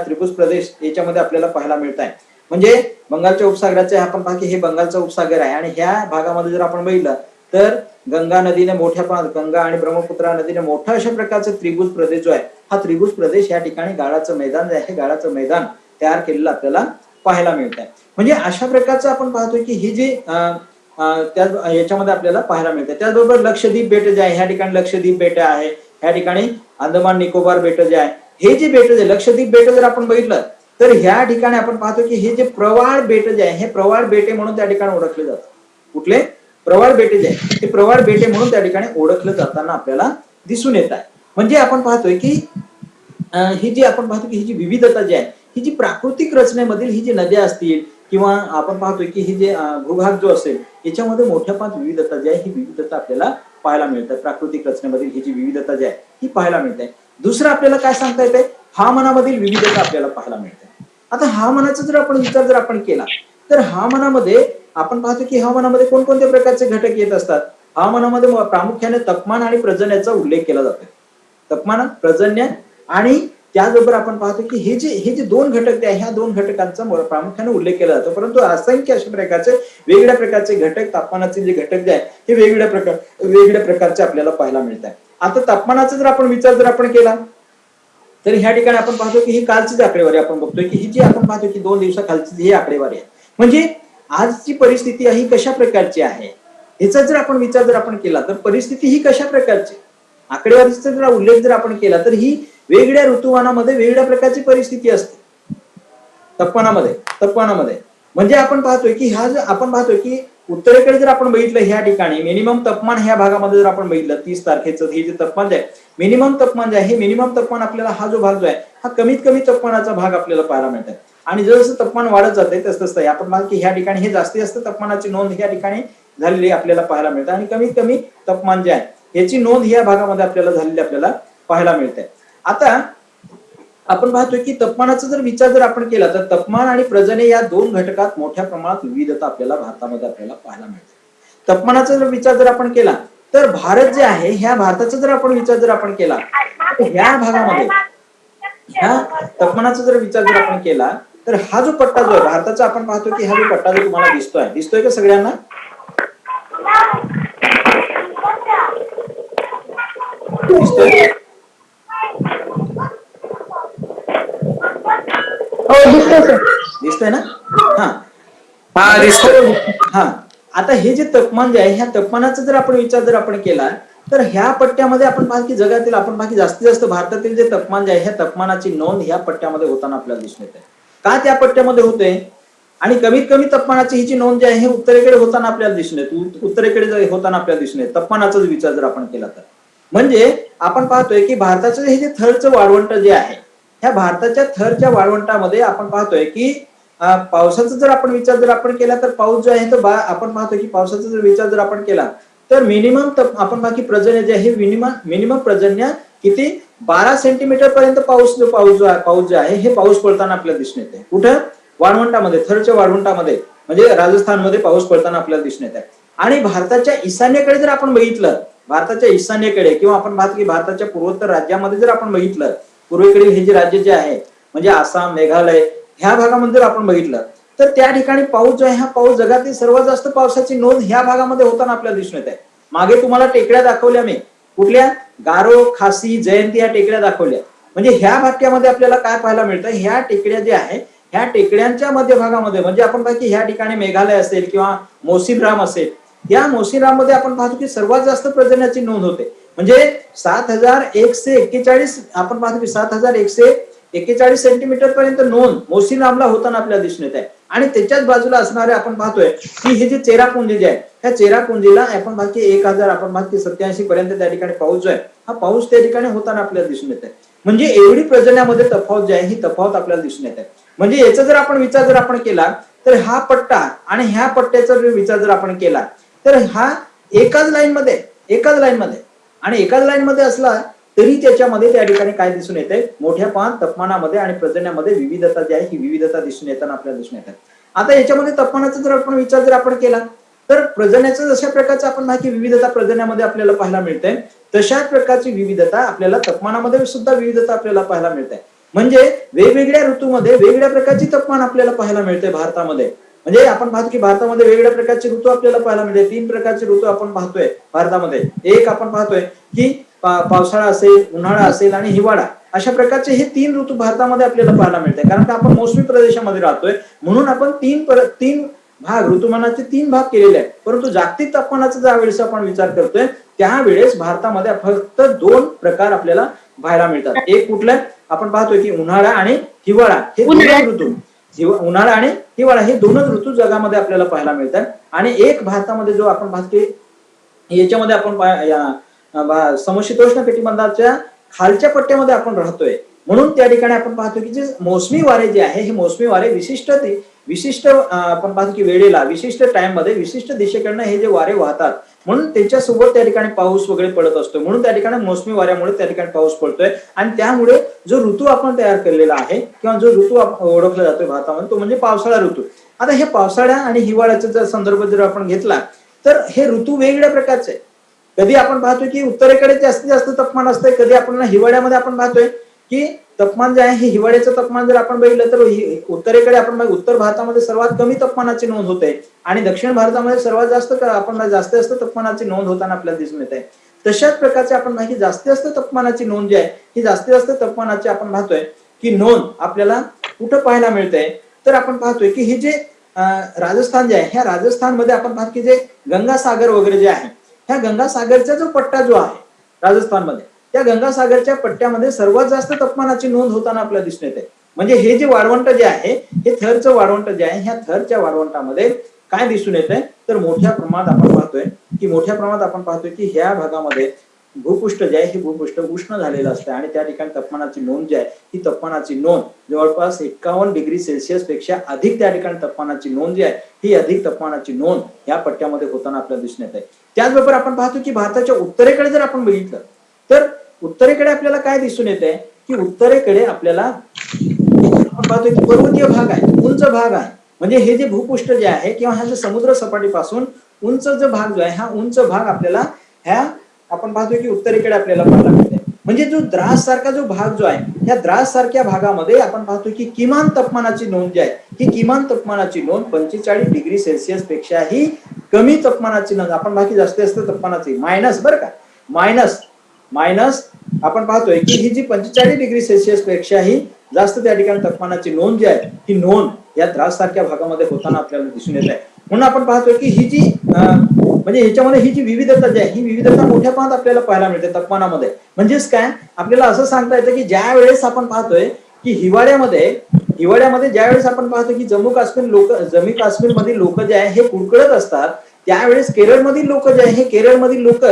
त्रिभुज प्रदेश याच्यामध्ये आपल्याला पाहायला मिळत आहे। म्हणजे बंगालच्या उपसागराचे आपण पाहतो हे बंगालचा उपसागर आहे आणि ह्या भागामध्ये जर आपण बघितलं तर गंगा नदीने मोठ्या प्रमाणात गंगा आणि ब्रह्मपुत्रा नदीने मोठा अशा प्रकारचा त्रिभुज प्रदेश जो आहे हा त्रिभुज प्रदेश या ठिकाणी गाळाचं मैदान जे आहे गाळाचं मैदान तयार केलेलं आपल्याला पाहायला मिळत आहे। म्हणजे अशा प्रकारचं आपण पाहतोय की ही जी त्या याच्यामध्ये आपल्याला पाहायला मिळते। त्याचबरोबर लक्षद्वीप बेट जे आहे ह्या ठिकाणी लक्षद्वीप बेट आहे, ह्या ठिकाणी अंदमान निकोबार बेट जे आहे हे जे बेट जे लक्षद्वीप बेट जर आपण बघितलं तर ह्या ठिकाणी आपण पाहतो की हे जे प्रवाळ बेट जे आहे हे प्रवाळ बेटे म्हणून त्या ठिकाणी ओळखले जातात। कुठले प्रवाळ बेटे जे आहे हे प्रवाळ बेटे म्हणून त्या ठिकाणी ओळखलं जाताना आपल्याला दिसून येत आहे। म्हणजे आपण पाहतोय की ही जी आपण पाहतो की ही जी विविधता जी आहे ही जी प्राकृतिक रचनेमधील ही जी नद्या असतील किंवा आपण पाहतोय की ही जे भूभाग जो असेल याच्यामध्ये मोठ्या प्रमाणात विविधता जी आहे ही विविधता आपल्याला पाहायला मिळते। प्राकृतिक रचनेमधील ही जी विविधता जी आहे ही पाहायला मिळते। दुसरं आपल्याला काय सांगता येते हवामानामधील विविधता आपल्याला पाहायला मिळते। आता हवामानाचा जर आपण विचार जर आपण केला तर हवामानामध्ये आपण पाहतो की हवामानामध्ये कोणकोणत्या प्रकारचे घटक येत असतात। हवामानामध्ये प्रामुख्याने तापमान आणि पर्जन्याचा उल्लेख केला जातो। तापमान, पर्जन्य आणि त्याचबरोबर आपण पाहतो की हे जे दोन घटक आहे ह्या दोन घटकांचा प्रामुख्याने उल्लेख केला जातो। परंतु असंख्य अशा प्रकारचे वेगवेगळ्या प्रकारचे घटक तापमानाचे जे घटक जे आहे हे वेगवेगळ्या प्रकारचे आपल्याला पाहायला मिळतात। आता तापमानाचा जर आपण विचार जर आपण केला तर ह्या ठिकाणी आपण पाहतो की ही कालचीच आकडेवारी आपण बघतोय की ही जी आपण पाहतो की 2 दिवसाखालची ही आकडेवारी आहे। म्हणजे आजची परिस्थिती ही कशा प्रकारची आहे ह्याचा जर आपण विचार जर आपण केला तर परिस्थिती ही कशा प्रकारची आकडेवारीचा जर उल्लेख जर आपण केला तर ही वेगवेगळ्या ऋतुमानामध्ये वेगवेगळ्या प्रकारची परिस्थिती असते तापमानामध्ये। म्हणजे आपण पाहतोय की आपण पाहतोय की उत्तरेकडे जर आपण बघितलं ह्या ठिकाणी मिनिमम तापमान ह्या भागामध्ये जर आपण बघितलं 30 तारखेचं हे जे तापमान आहे मिनिमम तापमान जे आहे मिनिमम तापमान आपल्याला हा जो भाग जो आहे हा कमीत कमी तापमानाचा भाग आपल्याला पाहायला मिळतो आणि जसं तापमान वाढत जाते तसं आपण पाहतो की ह्या ठिकाणी हे जास्तीत जास्त तापमानाची नोंद ह्या ठिकाणी झालेली आपल्याला पाहायला मिळते आणि कमीत कमी तापमान जे आहे याची नोंद ह्या भागामध्ये आपल्याला झालेली आपल्याला पाहायला मिळते। आता आपण पाहतोय की तापमानाचा जर विचार जर आपण केला तर तापमान आणि पर्जन्य या दोन घटकात मोठ्या प्रमाणात विविधता आपल्याला भारतामध्ये आपल्याला पाहायला मिळते। तापमानाचा जर विचार जर आपण केला तर भारत जे आहे ह्या भारताचा जर आपण विचार जर आपण केला तर ह्या भागामध्ये ह्या तापमानाचा जर विचार जर आपण केला तर हा जो पट्टा जो आहे भारताचा आपण पाहतो की हा जो पट्टा जो तुम्हाला दिसतोय का सगळ्यांना दिसतोय? दिसतंय ना? हा आता हे जे तापमान जे आहे ह्या तापमानाचा जर आपण विचार जर आपण केला तर ह्या पट्ट्यामध्ये आपण पाहतो की जगातील आपण पाहतो जास्तीत जास्त भारतातील जे तापमान जे आहे ह्या तापमानाची नोंद ह्या पट्ट्यामध्ये होताना आपल्याला दिसून येते। का त्या पट्ट्यामध्ये होते आणि कमीत कमी तापमानाची ही जी नोंद जी आहे हे उत्तरेकडे होताना आपल्याला दिसून येते। उत्तरेकडे होताना आपल्याला दिसून येते तापमानाचा विचार जर आपण केला तर म्हणजे आपण पाहतोय की भारताचं हे जे थरचं वाळवंट जे आहे ह्या भारताच्या थरच्या वाळवंटामध्ये आपण पाहतोय की पावसाचा जर आपण विचार जर आपण केला तर पाऊस जो आहे तो आपण पाहतोय की पावसाचा जर विचार जर आपण केला तर मिनिमम आपण बाकी पर्जन्य जे आहे मिनिमम पर्जन्य किती 12 सेंटीमीटर पर्यंत पाऊस जो आहे हे पाऊस पडताना आपल्याला दिसून येते। कुठं वाळवंटामध्ये थरच्या वाळवंटामध्ये म्हणजे राजस्थानमध्ये पाऊस पडताना आपल्याला दिसून येते। आणि भारताच्या ईशान्येकडे जर आपण बघितलं भारताच्या ईशान्येकडे किंवा आपण पाहतो की भारताच्या पूर्वोत्तर राज्यामध्ये जर आपण बघितलं पूर्वेकडील हे जे राज्य जे आहे म्हणजे आसाम मेघालय ह्या भागामध्ये जर आपण बघितलं तर त्या ठिकाणी पाऊस जो आहे हा पाऊस जगातील सर्वात जास्त पावसाची नोंद ह्या भागामध्ये होताना आपल्याला दिसून येत आहे। मागे तुम्हाला टेकड्या दाखवल्या मी कुठल्या गारो खासी जयंती या टेकड्या दाखवल्या म्हणजे ह्या भागामध्ये आपल्याला काय पाहायला मिळतं ह्या टेकड्या ज्या आहे ह्या टेकड्यांच्या मध्यभागामध्ये म्हणजे आपण पाहतो की ह्या ठिकाणी मेघालय असेल किंवा मोसिनराम असेल या मोसिनराम मध्ये आपण पाहतो की सर्वात जास्त पर्जन्याची नोंद होते। म्हणजे 7141 आपण पाहतो की 7141 41 सेंटीमीटर पर्यंत नोंद मोसीनरामला होताना आपल्याला दिसून येत आहे. आणि त्याच्याच बाजूला असणारे आपण पाहतोय की हे जे चेरापुंजी जे आहे, ह्या चेरापुंजीला आपण बाकी 1000 आपण बाकी 87 पर्यंत त्या ठिकाणी पाऊस जो आहे, हा पाऊस त्या ठिकाणी होताना आपल्याला दिसून येत आहे. म्हणजे एवढी पर्जन्यामध्ये तफावत जी आहे ही तफावत आपल्याला दिसून येत आहे. म्हणजे याचा जर आपण विचार जर आपण केला तर हा पट्टा आणि ह्या पट्ट्याचा जर विचार जर आपण केला तर हा एकाच लाईन मध्ये आणि एकाच लाईन मध्ये असला तरी त्याच्यामध्ये त्या ठिकाणी काय दिसून येते, मोठ्या तापमानामध्ये आणि पर्जन्यामध्ये विविधता जी आहे ही विविधता दिसून येताना आपल्याला दिसून येतात. आता याच्यामध्ये तापमानाचा जर आपण विचार जर आपण केला तर पर्जन्याचं जशा प्रकारचं आपण माहिती विविधता पर्जन्यामध्ये आपल्याला पाहायला मिळते, तशाच प्रकारची विविधता आपल्याला तापमानामध्ये सुद्धा विविधता आपल्याला पाहायला मिळते. म्हणजे वेगवेगळ्या ऋतूमध्ये वेगवेगळ्या प्रकारची तापमान आपल्याला पाहायला मिळते भारतामध्ये. म्हणजे आपण पाहतो की भारतामध्ये वेगवेगळ्या प्रकारचे ऋतू आपल्याला पाहायला मिळते. 3 प्रकारचे ऋतू आपण पाहतोय भारतामध्ये. एक आपण पाहतोय की पावसाळा असेल, उन्हाळा असेल आणि हिवाळा, अशा प्रकारचे हे 3 ऋतू भारतामध्ये आपल्याला पाहायला मिळते. कारण का आपण मोसमी प्रदेशामध्ये राहतोय म्हणून आपण तीन भाग ऋतुमानाचे 3 भाग केलेले आहेत. परंतु जागतिक तापमानाचा ज्यावेळेस आपण विचार करतोय त्यावेळेस भारतामध्ये फक्त 2 प्रकार आपल्याला पाहायला मिळतात. एक कुठलं आपण पाहतोय की उन्हाळा आणि हिवाळा, हे दोन ऋतू, उन्हाळा आणि हिवाळा हे दोनच ऋतू जगामध्ये आपल्याला पाहायला मिळतात. आणि एक भारतामध्ये जो आपण पाहतो याच्यामध्ये आपण समशीतोष्ण कटिबंधाच्या खालच्या पट्ट्यामध्ये आपण राहतोय म्हणून त्या ठिकाणी आपण पाहतो की जे मोसमी वारे जे आहे हे मोसमी वारे विशिष्ट आपण पाहतो की वेळेला विशिष्ट टाइम मध्ये विशिष्ट दिशेकडनं हे जे वारे वाहतात म्हणून त्याच्यासोबत त्या ठिकाणी पाऊस वगैरे पडत असतो. म्हणून त्या ठिकाणी मोसमी वाऱ्यामुळे त्या ठिकाणी पाऊस पडतोय. आणि त्यामुळे जो ऋतू आपण तयार केलेला आहे किंवा जो ऋतू ओळखला जातोय भारतामध्ये तो म्हणजे पावसाळा ऋतू. आता हे पावसाळ्या आणि हिवाळ्याचा जर संदर्भ जर आपण घेतला तर हे ऋतू वेगवेगळ्या प्रकारचे. कधी आपण पाहतोय की उत्तरेकडे जास्तीत जास्त तापमान असतंय, कधी आपण हिवाळ्यामध्ये आपण पाहतोय की तापमान जे आहे हे हिवाळ्याचं तापमान जर आपण बघितलं तर उत्तरेकडे आपण उत्तर भारतामध्ये सर्वात कमी तापमानाची नोंद होते आणि दक्षिण भारतामध्ये सर्वात जास्त आपण जास्त तापमानाची नोंद होताना आपल्याला दिसून येते. तशाच प्रकारचे आपण माहिती जास्तीत जास्त तापमानाची नोंद जी आहे ही जास्तीत जास्त तापमानाची आपण पाहतोय की नोंद आपल्याला कुठं पाहायला मिळते तर आपण पाहतोय की हे जे राजस्थान जे आहे ह्या राजस्थानमध्ये आपण पाहतो की जे गंगासागर वगैरे जे आहे ह्या गंगासागरचा जो पट्टा जो आहे राजस्थानमध्ये त्या गंगासागरच्या पट्ट्यामध्ये सर्वात जास्त तापमानाची नोंद होताना आपल्याला दिसून येते. म्हणजे हे जे वाळवंट जे आहे हे थरचं वाळवंट जे आहे ह्या थरच्या वाळवंटामध्ये काय दिसून येतंय तर मोठ्या प्रमाणात आपण पाहतोय की ह्या भागामध्ये भूपृष्ठ जे आहे हे भूपृष्ठ उष्ण झालेलं असतं आणि त्या ठिकाणी तापमानाची नोंद जी आहे ही तापमानाची नोंद जवळपास 51 डिग्री सेल्सिअस पेक्षा अधिक त्या ठिकाणी तापमानाची नोंद जी आहे ही अधिक तापमानाची नोंद या पट्ट्यामध्ये होताना आपल्याला दिसून येत आहे. त्याचबरोबर आपण पाहतो की भारताच्या उत्तरेकडे जर आपण बघितलं तर उत्तरेकडे आपल्याला काय दिसून येते की उत्तरेकडे आपल्याला आपण पाहतो की पर्वतीय भाग आहे, उंच भाग आहे. म्हणजे हे जे भूपृष्ठ जे आहे किंवा हा जो समुद्र सपाटीपासून उंच जो भाग जो आहे हा उंच भाग आपल्याला ह्या आपण पाहतोय की उत्तरेकडे आपल्याला पाहायला मिळते. म्हणजे जो द्रास सारखा जो भाग जो आहे ह्या द्रास सारख्या भागामध्ये आपण पाहतो की किमान तापमानाची नोंद जी आहे ही किमान तापमानाची नोंद 45 डिग्री सेल्सिअस पेक्षाही कमी तापमानाची नोंद आपण बाकी जास्त तापमानाची मायनस बरं का मायनस आपण पाहतोय की ही जी 45 डिग्री सेल्सिअस पेक्षाही जास्त त्या ठिकाणी तापमानाची नोंद जी आहे ही नोंद या द्रास सारख्या भागामध्ये होताना आपल्याला दिसून येत आहे. म्हणून आपण पाहतोय की ही जी म्हणजे ह्याच्यामध्ये ही जी विविधता जी आहे ही विविधता मोठ्या प्रमाणात आपल्याला पाहायला मिळते तापमानामध्ये. म्हणजेच काय आपल्याला असं सांगता येतं की ज्या वेळेस आपण पाहतोय की हिवाळ्यामध्ये ज्या वेळेस आपण पाहतो की जम्मू काश्मीर मधील लोक जे आहे हे कुडकुडत असतात त्यावेळेस केरळमधील लोक जे आहे हे केरळमधील लोक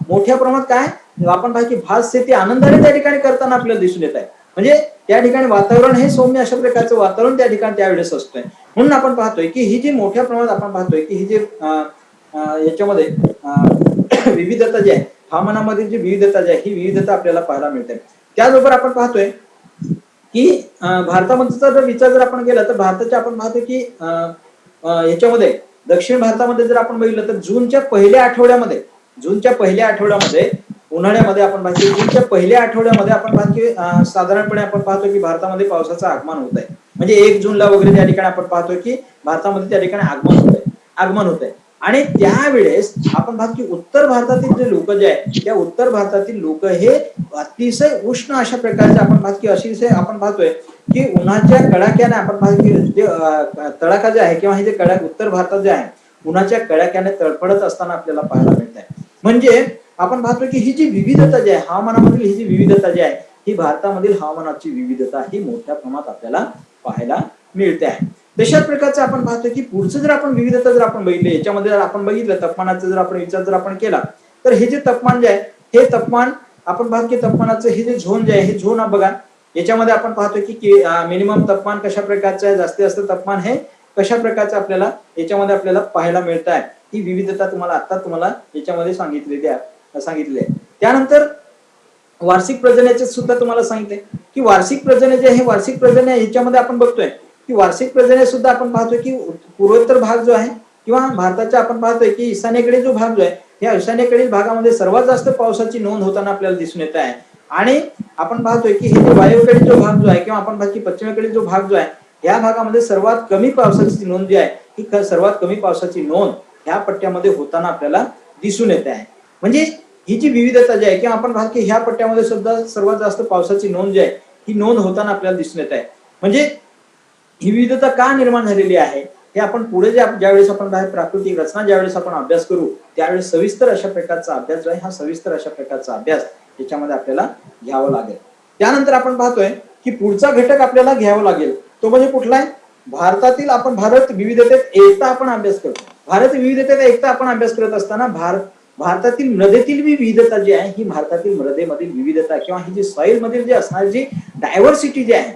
मोठ्या प्रमाणात काय आपण पाहतो की भात शेती आनंदाने त्या ठिकाणी करताना आपल्याला दिसून येत आहे. म्हणजे त्या ठिकाणी वातावरण हे सौम्य अशा प्रकारचं वातावरण त्या ठिकाणी त्यावेळेस असतंय. म्हणून आपण पाहतोय की ही जी मोठ्या प्रमाणात आपण पाहतोय की ही जे याच्यामध्ये विविधता जी आहे हवामानामधील जी विविधता जी आहे ही विविधता आपल्याला पाहायला मिळते. त्याचबरोबर आपण पाहतोय की भारतामधचा जर विचार जर आपण केला तर भारताच्या आपण पाहतो की याच्यामध्ये दक्षिण भारतामध्ये जर आपण बघितलं तर जूनच्या पहिल्या आठवड्यामध्ये उन्हाळ्यामध्ये आपण पाहतो जूनच्या पहिल्या आठवड्यामध्ये आपण पाहतो की साधारणपणे आपण पाहतो की भारतामध्ये पावसाचं आगमन होत आहे. म्हणजे 1 जूनला वगैरे त्या ठिकाणी आपण पाहतो की भारतामध्ये त्या ठिकाणी आगमन होत आहे. आणि त्यावेळेस आपण पाहतो की उत्तर भारतातील जे लोक जे आहेत त्या उत्तर भारतातील लोक हे अतिशय उष्ण अशा प्रकारचे आपण पाहतो की अतिशय आपण पाहतोय की उन्हाच्या कडाक्याने आपण पाहतो की जे तडाखा जे आहे किंवा हे जे कडक उत्तर भारतात जे आहे उन्हाच्या कडाक्याने तडफडत असताना आपल्याला पाहायला मिळत आहे. म्हणजे आपण पाहतो की ही जी विविधता जी आहे हवामानामधील ही जी विविधता जी आहे ही भारतामधील हवामानाची विविधता ही मोठ्या प्रमाणात आपल्याला पाहायला मिळते आहे. तशाच प्रकारचं आपण पाहतो की पुढचं जर आपण विविधता जर आपण बघितली, याच्यामध्ये जर आपण बघितलं तापमानाचा जर आपण विचार जर आपण केला, तर हे जे तापमान जे आहे हे तापमान आपण पाहतो की तापमानाचं हे जे झोन जे आहे हे झोन बघा, याच्यामध्ये आपण पाहतो की मिनिमम तापमान कशा प्रकारचं आहे, जास्तीत जास्त तापमान हे कशा प्रकारचं आपल्याला याच्यामध्ये आपल्याला पाहायला मिळत आहे. ही विविधता तुम्हाला याच्यामध्ये सांगितलेली आहे. त्यानंतर वार्षिक पर्जन्याचे सुद्धा तुम्हाला सांगितले की वार्षिक पर्जन्य जे आहे, वार्षिक पर्जन्य याच्यामध्ये आपण बघतोय की वार्षिक पर्जन्य सुद्धा आपण पाहतोय की पूर्वोत्तर भाग जो आहे किंवा भारताच्या आपण पाहतोय की ईशान्येकडील जो भाग जो आहे, या ईशान्येकडील भागामध्ये सर्वात जास्त पावसाची नोंद होताना आपल्याला दिसून येत आहे. आणि आपण पाहतोय की हे वायव्येकडील जो भाग जो आहे किंवा आपण पाहतो की पश्चिमेकडील जो भाग जो आहे, या भागामध्ये सर्वात कमी पावसाची नोंद जी आहे ही सर्वात कमी पावसाची नोंद ह्या पट्ट्यामध्ये होताना आपल्याला दिसून येत आहे. म्हणजे ही जी विविधता जी आहे किंवा आपण पाहतो की ह्या पट्ट्यामध्ये सुद्धा सर्वात जास्त पावसाची नोंद जी आहे ही नोंद होताना आपल्याला दिसून येत आहे. म्हणजे ही विविधता का निर्माण झालेली आहे हे आपण पुढे ज्यावेळेस आपण प्राकृतिक रचना ज्यावेळेस आपण अभ्यास करू त्यावेळेस सविस्तर अशा प्रकारचा अभ्यास जो आहे हा सविस्तर अशा प्रकारचा अभ्यास याच्यामध्ये आपल्याला घ्यावा लागेल. त्यानंतर आपण पाहतोय की पुढचा घटक आपल्याला घ्यावा लागेल तो म्हणजे कुठला आहे, भारतातील आपण भारत विविधतेत एकता आपण अभ्यास करतो. भारत विविधतेत एकता आपण अभ्यास करत असताना भारतातील मृदेतील विविधता जी आहे ही भारतातील मृदेमधील विविधता किंवा ही जी सॉइल मधील जी असणारी जी डायव्हर्सिटी जी आहे,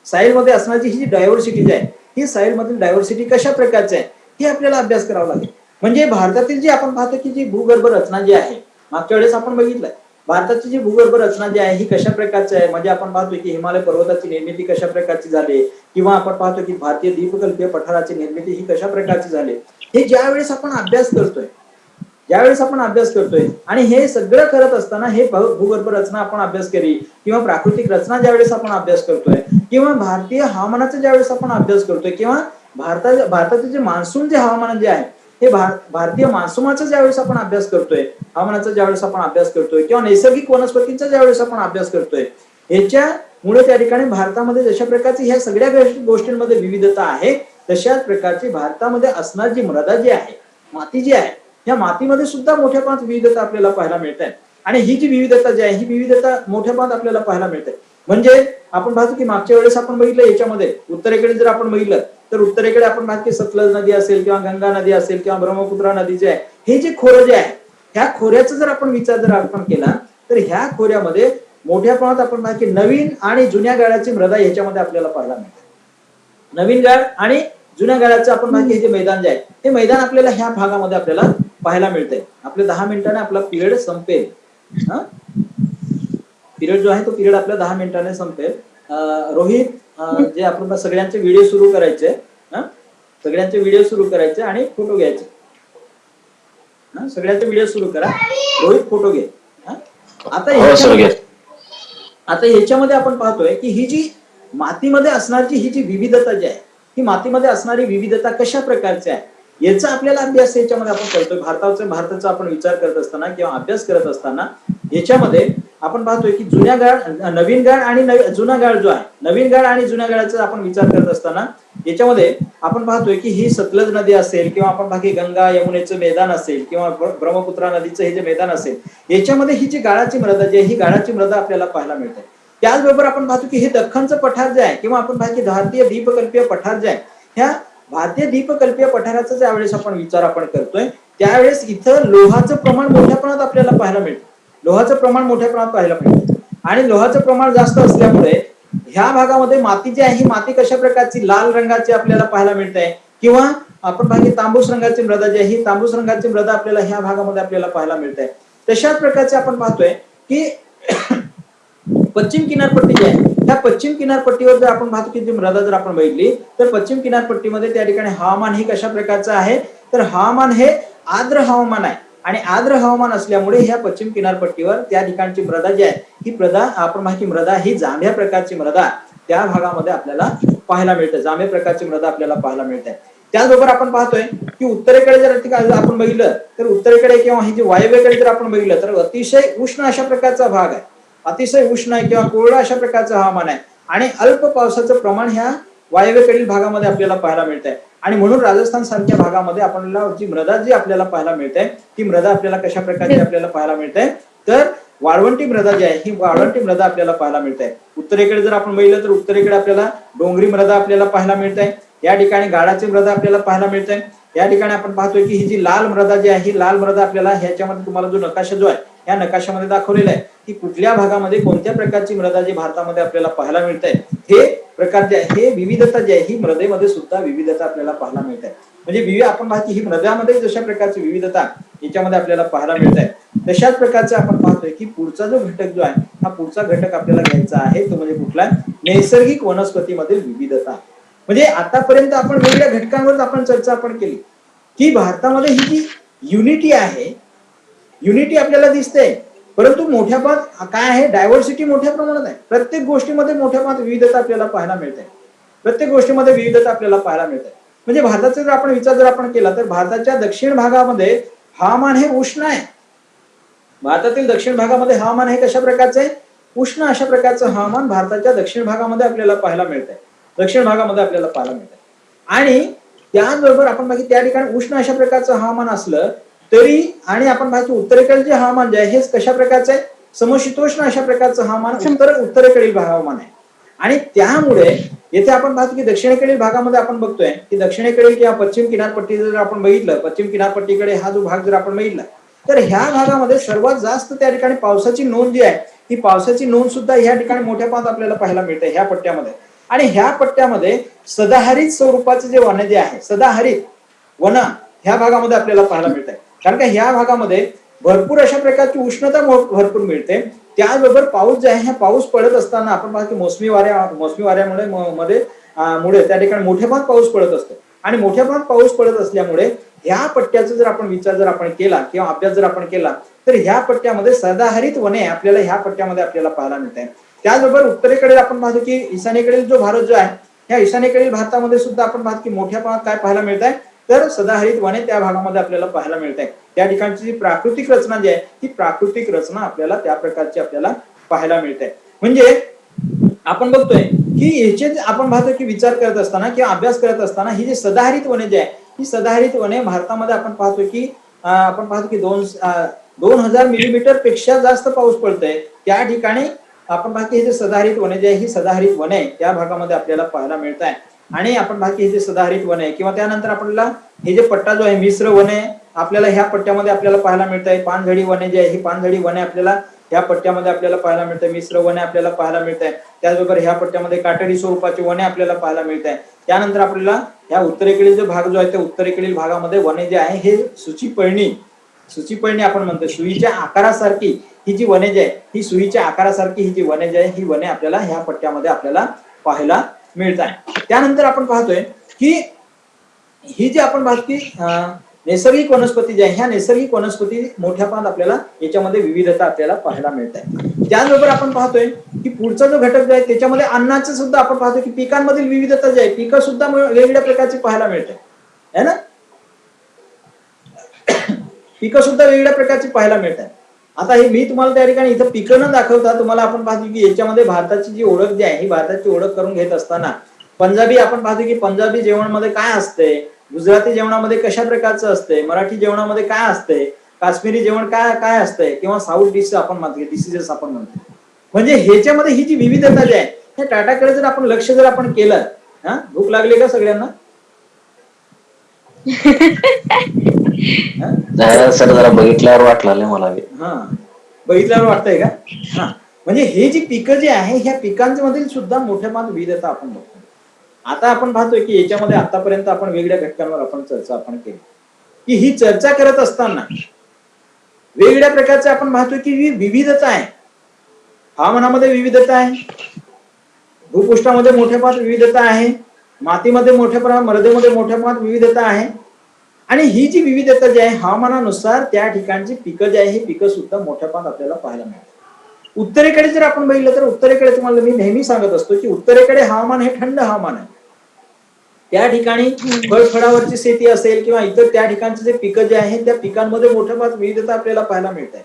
साईल मध्ये असणारी ही जी डायव्हर्सिटी जी आहे ही साईल मधील डायव्हर्सिटी कशा प्रकारची आहे हे आपल्याला अभ्यास करावा लागेल. म्हणजे भारतातील जी आपण पाहतो की जी भूगर्भ रचना जी आहे, मागच्या वेळेस आपण बघितलंय भारताची जी भूगर्भ रचना जी आहे ही कशा प्रकारची आहे. म्हणजे आपण पाहतो की हिमालय पर्वताची निर्मिती कशा प्रकारची झाली किंवा आपण पाहतो की भारतीय द्वीपकल्पीय पठाराची निर्मिती ही कशा प्रकारची झाली, हे ज्यावेळेस आपण अभ्यास करतोय आणि हे सगळं करत असताना हे भूगर्भ रचना आपण अभ्यास करी किंवा प्राकृतिक रचना ज्यावेळेस आपण अभ्यास करतोय किंवा भारतीय हवामानाचा ज्यावेळेस आपण अभ्यास करतोय किंवा भारताचे जे मान्सून जे हवामान जे आहे हे भारतीय मान्सूनाचा ज्यावेळेस आपण अभ्यास करतोय, हवामानाचा ज्यावेळेस आपण अभ्यास करतोय किंवा नैसर्गिक वनस्पतींचा ज्यावेळेस आपण अभ्यास करतोय, याच्यामुळे त्या ठिकाणी भारतामध्ये जशा प्रकारची ह्या सगळ्या गोष्टींमध्ये विविधता आहे तशाच प्रकारची भारतामध्ये असणारी जी मृदा जी आहे, माती जी आहे, या मातीमध्ये सुद्धा मोठ्या प्रमाणात विविधता आपल्याला पाहायला मिळते. आणि ही जी विविधता जी आहे ही विविधता मोठ्या प्रमाणात आपल्याला पाहायला मिळते. म्हणजे आपण पाहतो की मागच्या वेळेस आपण बघितलं याच्यामध्ये उत्तरेकडे जर आपण बघितलं तर उत्तरेकडे आपण पाहतो की सतलज नदी असेल किंवा गंगा नदी असेल किंवा ब्रह्मपुत्रा नदी जे आहे हे जे खोरं जे आहे ह्या खोऱ्याचा जर आपण विचार जर आपण केला तर ह्या खोऱ्यामध्ये मोठ्या प्रमाणात आपण पाहतो की नवीन आणि जुन्या गाळाची मृदा ह्याच्यामध्ये आपल्याला पाहायला मिळते. नवीन गाळ आणि जुन्या गाळाचं आपण पाहतो हे जे मैदान जे आहे हे मैदान आपल्याला ह्या भागामध्ये आपल्याला पाहायला मिळते. आपले 10 मिनिटांनी आपला पिरियड संपेल. पिरियड जो आहे तो पिरियड आपला 10 मिनिटांनी संपेल. रोहित जे आपण सगळ्यांचे व्हिडिओ सुरू करायचे, सगळ्यांचे व्हिडिओ सुरू करायचे आणि फोटो घ्यायचे. सगळ्यांचे व्हिडिओ सुरू करा, रोहित फोटो घे. आता याच्यामध्ये आपण पाहतोय की ही जी मातीमध्ये असणारी ही जी विविधता जी आहे ही मातीमध्ये असणारी विविधता कशा प्रकारची आहे याचा आपल्याला अभ्यास याच्यामध्ये आपण करतोय. भारताचा आपण विचार करत असताना किंवा अभ्यास करत असताना याच्यामध्ये आपण पाहतोय की जुन्या गाळ, नवीन गाळ आणि जुना गाळ जो आहे, नवीन गाळ आणि जुन्या गाळाचा आपण विचार करत असताना याच्यामध्ये आपण पाहतोय की ही सतलज नदी असेल किंवा आपण बाकी गंगा यमुनेचं मैदान असेल किंवा ब्रह्मपुत्रा नदीचं हे जे मैदान असेल याच्यामध्ये ही जी गाळाची मृदा जी आहे ही गाळाची मृदा आपल्याला पाहायला मिळते. त्याचबरोबर आपण पाहतो की हे दख्खनचं पठार जे आहे किंवा आपण पाहतो की भारतीय द्वीपकल्पीय पठार जे आहे ह्या भारतीय द्वीपकल्पीय पठाराचा ज्यावेळेस आपण विचार आपण करतोय त्यावेळेस इथं लोहाचं प्रमाण मोठ्या प्रमाणात आपल्याला पाहायला मिळतं. लोहाचं प्रमाण मोठ्या प्रमाणात पाहायला मिळतं आणि लोहाचं प्रमाण जास्त असल्यामुळे ह्या भागामध्ये माती जी आहे ही माती कशा प्रकारची लाल रंगाची आपल्याला पाहायला मिळते किंवा आपण पाहिजे तांबूस रंगाची मृदा जी आहे ही तांबूस रंगाची मृदा आपल्याला ह्या भागामध्ये आपल्याला पाहायला मिळते. तशाच प्रकारचे आपण पाहतोय की पश्चिम किनारपट्टी जी आहे त्या पश्चिम किनारपट्टीवर जर आपण पाहतो की जी मृदा जर आपण बघितली तर पश्चिम किनारपट्टीमध्ये त्या ठिकाणी हवामान ही कशा प्रकारचं आहे तर हवामान हे आर्द्र हवामान आहे आणि आर्द्र हवामान असल्यामुळे ह्या पश्चिम किनारपट्टीवर त्या ठिकाणची मृदा जी आहे ही आपण माहिती मृदा ही जांभ्या प्रकारची मृदा त्या भागामध्ये आपल्याला पाहायला मिळते. जांभ्या प्रकारची मृदा आपल्याला पाहायला मिळते. त्याचबरोबर आपण पाहतोय की उत्तरेकडे जर आपण बघितलं तर उत्तरेकडे किंवा ही जी वायव्येकडे जर आपण बघितलं तर अतिशय उष्ण अशा प्रकारचा भाग आहे, अतिशय उष्ण आहे किंवा कोरडं अशा प्रकारचं हवामान आहे आणि अल्प पावसाचं प्रमाण ह्या वायव्येकडील भागामध्ये आपल्याला पाहायला मिळतंय. आणि म्हणून राजस्थान सारख्या भागामध्ये आपल्याला जी मृदा जी आपल्याला पाहायला मिळते ती मृदा आपल्याला कशा प्रकारची आपल्याला पाहायला मिळते तर वाळवंटी मृदा जी आहे ही वाळवंटी मृदा आपल्याला पाहायला मिळते. उत्तरेकडे जर आपण बघितलं तर उत्तरेकडे आपल्याला डोंगरी मृदा आपल्याला पाहायला मिळते. या ठिकाणी गाळाची मृदा आपल्याला पाहायला मिळते. या ठिकाणी आपण पाहतोय की ही जी लाल मृदा जी आहे ही लाल मृदा आपल्याला ह्याच्यामध्ये तुम्हाला जो नकाशा जो आहे या नकाशामध्ये दाखवलेला आहे की कुठल्या भागामध्ये कोणत्या प्रकारची मृदा जी भारतामध्ये आपल्याला पाहायला मिळते हे प्रकार जे आहे हे विविधता जी आहे ही मृदेमध्ये सुद्धा विविधता आपल्याला पाहायला मिळते. म्हणजे आपण पाहतो ही मृदामध्ये जशा प्रकारची विविधता याच्यामध्ये आपल्याला पाहायला मिळते तशाच प्रकारचे आपण पाहतोय की पुढचा जो घटक जो आहे हा पुढचा घटक आपल्याला घ्यायचा आहे तो म्हणजे कुठला नैसर्गिक वनस्पतीमधील विविधता. म्हणजे आतापर्यंत आपण वेगवेगळ्या घटकांवर आपण चर्चा आपण केली की भारतामध्ये ही जी युनिटी आहे युनिटी आपल्याला दिसते परंतु मोठ्या प्रमाणात काय आहे डायव्हर्सिटी मोठ्या प्रमाणात आहे. प्रत्येक गोष्टीमध्ये मोठ्या प्रमाणात विविधता आपल्याला पाहायला मिळते. प्रत्येक गोष्टीमध्ये विविधता आपल्याला पाहायला मिळते. म्हणजे भारताचा जर आपण विचार जर आपण केला तर भारताच्या दक्षिण भागामध्ये हवामान हे उष्ण आहे. भारतातील दक्षिण भागामध्ये हवामान हे कशा प्रकारचे उष्ण अशा प्रकारचं हवामान भारताच्या दक्षिण भागामध्ये आपल्याला पाहायला मिळतंय. दक्षिण भागामध्ये आपल्याला पाहायला मिळतंय आणि त्याचबरोबर आपण बघितलं त्या ठिकाणी उष्ण अशा प्रकारचं हवामान असलं तरी आणि आपण पाहतो उत्तरेकडील जे हवामान जे आहे हे कशा प्रकारचं आहे समशीतोष्ण अशा प्रकारचं हवामान उत्तरेकडील हवामान आहे. आणि त्यामुळे येथे आपण पाहतो की दक्षिणेकडील भागामध्ये आपण बघतोय की दक्षिणेकडील किंवा पश्चिम किनारपट्टी जर आपण बघितलं पश्चिम किनारपट्टीकडे हा जो भाग जर आपण बघितला तर ह्या भागामध्ये सर्वात जास्त त्या ठिकाणी पावसाची नोंद जी आहे ही पावसाची नोंद सुद्धा ह्या ठिकाणी मोठ्या प्रमाणात आपल्याला पाहायला मिळते ह्या पट्ट्यामध्ये. आणि ह्या पट्ट्यामध्ये सदाहरित स्वरूपाचे जे वन जे आहे सदाहरित वन ह्या भागामध्ये आपल्याला पाहायला मिळत आहे. कारण का ह्या भागामध्ये भरपूर अशा प्रकारची उष्णता भरपूर मिळते. त्याचबरोबर पाऊस जे आहे पाऊस पडत असताना आपण पाहतो मोसमी वाऱ्यामुळे मुळे त्या ठिकाणी मोठ्या प्रमाणात पाऊस पडत असतो आणि मोठ्या प्रमाणात पाऊस पडत असल्यामुळे ह्या पट्ट्याचा जर आपण विचार जर आपण केला किंवा अभ्यास जर आपण केला तर ह्या पट्ट्यामध्ये सदाहरित वने आपल्याला ह्या पट्ट्यामध्ये आपल्याला पाहायला मिळते. त्याचबरोबर उत्तरेकडे आपण पाहतो की ईशान्येकडील जो भारत जो आहे ह्या ईशान्येकडील भारतामध्ये सुद्धा आपण पाहतो की मोठ्या प्रमाणात काय पाहायला मिळत आहे तर सदाहरित वने त्या भागामध्ये आपल्याला पाहायला मिळत आहे. त्या ठिकाणची जी प्राकृतिक रचना जी आहे ही प्राकृतिक रचना आपल्याला त्या प्रकारची आपल्याला पाहायला मिळते. म्हणजे आपण बघतोय की याचे आपण पाहतो की विचार करत असताना किंवा अभ्यास करत असताना ही जी सदाहरित वने जी आहे ही सदाहरित वने भारतामध्ये आपण पाहतो की 2000 मिलीमीटर पेक्षा जास्त पाऊस पडतोय. त्या ठिकाणी आपण पाहतो हे जे सदाहरित वने जे आहे ही सदाहरित वने त्या भागामध्ये आपल्याला पाहायला मिळत आहे. आणि आपण पाहतो हे जे सदाहरित वने किंवा त्यानंतर आपल्याला हे जे पट्टा जो आहे मिश्र वने आपल्याला ह्या पट्ट्यामध्ये आपल्याला पाहायला मिळत आहे. पानझडी वने जे आहे ही पानझडी वने आपल्याला ह्या पट्ट्यामध्ये आपल्याला पाहायला मिळत आहे. मिश्र वने आपल्याला पाहायला मिळत आहे. त्याचबरोबर ह्या पट्ट्यामध्ये काटेरी स्वरूपाची वने आपल्याला पाहायला मिळत आहे. त्यानंतर आपल्याला ह्या उत्तरेकडील जो भाग जो आहे त्या उत्तरेकडील भागामध्ये वने जे आहे हे सुचीपळणी आपण म्हणतो सुईच्या आकारासारखी ही जी वने जे आहे ही सुईच्या आकारासारखी ही जी वने जे आहे ही वने आपल्याला ह्या पट्ट्यामध्ये आपल्याला पाहायला मिळत आहे. त्यानंतर आपण पाहतोय की ही जी आपण पाहतो की नैसर्गिक वनस्पती जी आहे ह्या नैसर्गिक वनस्पती मोठ्या प्रमाणात आपल्याला याच्यामध्ये विविधता आपल्याला पाहायला मिळत आहे. त्याचबरोबर आपण पाहतोय की पुढचा जो घटक जो आहे त्याच्यामध्ये अन्नाचं सुद्धा आपण पाहतो की पिकांमधील विविधता जी आहे पिकं सुद्धा वेगवेगळ्या प्रकारची पाहायला मिळते है ना. पिकं सुद्धा वेगवेगळ्या प्रकारची पाहायला मिळतात. आता हे मी तुम्हाला त्या ठिकाणी इथं पिकं न दाखवता तुम्हाला आपण पाहतो की याच्यामध्ये भारताची जी ओळख जी आहे ही भारताची ओळख करून घेत असताना पंजाबी आपण पाहतो की पंजाबी जेवणामध्ये काय असते गुजराती जेवणामध्ये कशा प्रकारचं असते मराठी जेवणामध्ये काय असते काश्मीरी जेवण काय काय असते किंवा साऊथ डिश आपण म्हणतो डिसीजेस आपण म्हणतो. म्हणजे ह्याच्यामध्ये ही जी विविधता जी आहे हे टाटाकडे जर आपण लक्ष जर आपण केलं हा भूक लागली का सगळ्यांना सर जरा बघितल्यावर वाटलं मला हा बघितल्यावर वाटतंय का हा. म्हणजे हे जी पिकं जी आहे ह्या पिकांमधील सुद्धा मोठ्या प्रमाणात विविधता आपण बघतो. आता आपण पाहतोय की याच्यामध्ये आतापर्यंत आपण वेगळ्या घटकांवर आपण चर्चा आपण केली की ही चर्चा करत असताना वेगवेगळ्या प्रकारचे आपण पाहतोय की विविधता आहे. हवामानामध्ये विविधता आहे भूपृष्ठामध्ये मोठ्या प्रमाणात विविधता आहे मातीमध्ये मोठ्या प्रमाणात मृदेमध्ये मोठ्या प्रमाणात विविधता आहे. आणि ही जी विविधता जी आहे हवामानानुसार त्या ठिकाणची पिकं जी आहे ही पिकं सुद्धा मोठ्या प्रमाणात आपल्याला पाहायला मिळतात. उत्तरेकडे जर आपण बघितलं तर उत्तरेकडे तुम्हाला मी नेहमी सांगत असतो की उत्तरेकडे हवामान हे थंड हवामान आहे. त्या ठिकाणी फळफळावरची शेती असेल किंवा इतर त्या ठिकाणचे जे पिकं जे आहेत त्या पिकांमध्ये मोठ्या प्रमाणात विविधता आपल्याला पाहायला मिळत आहे.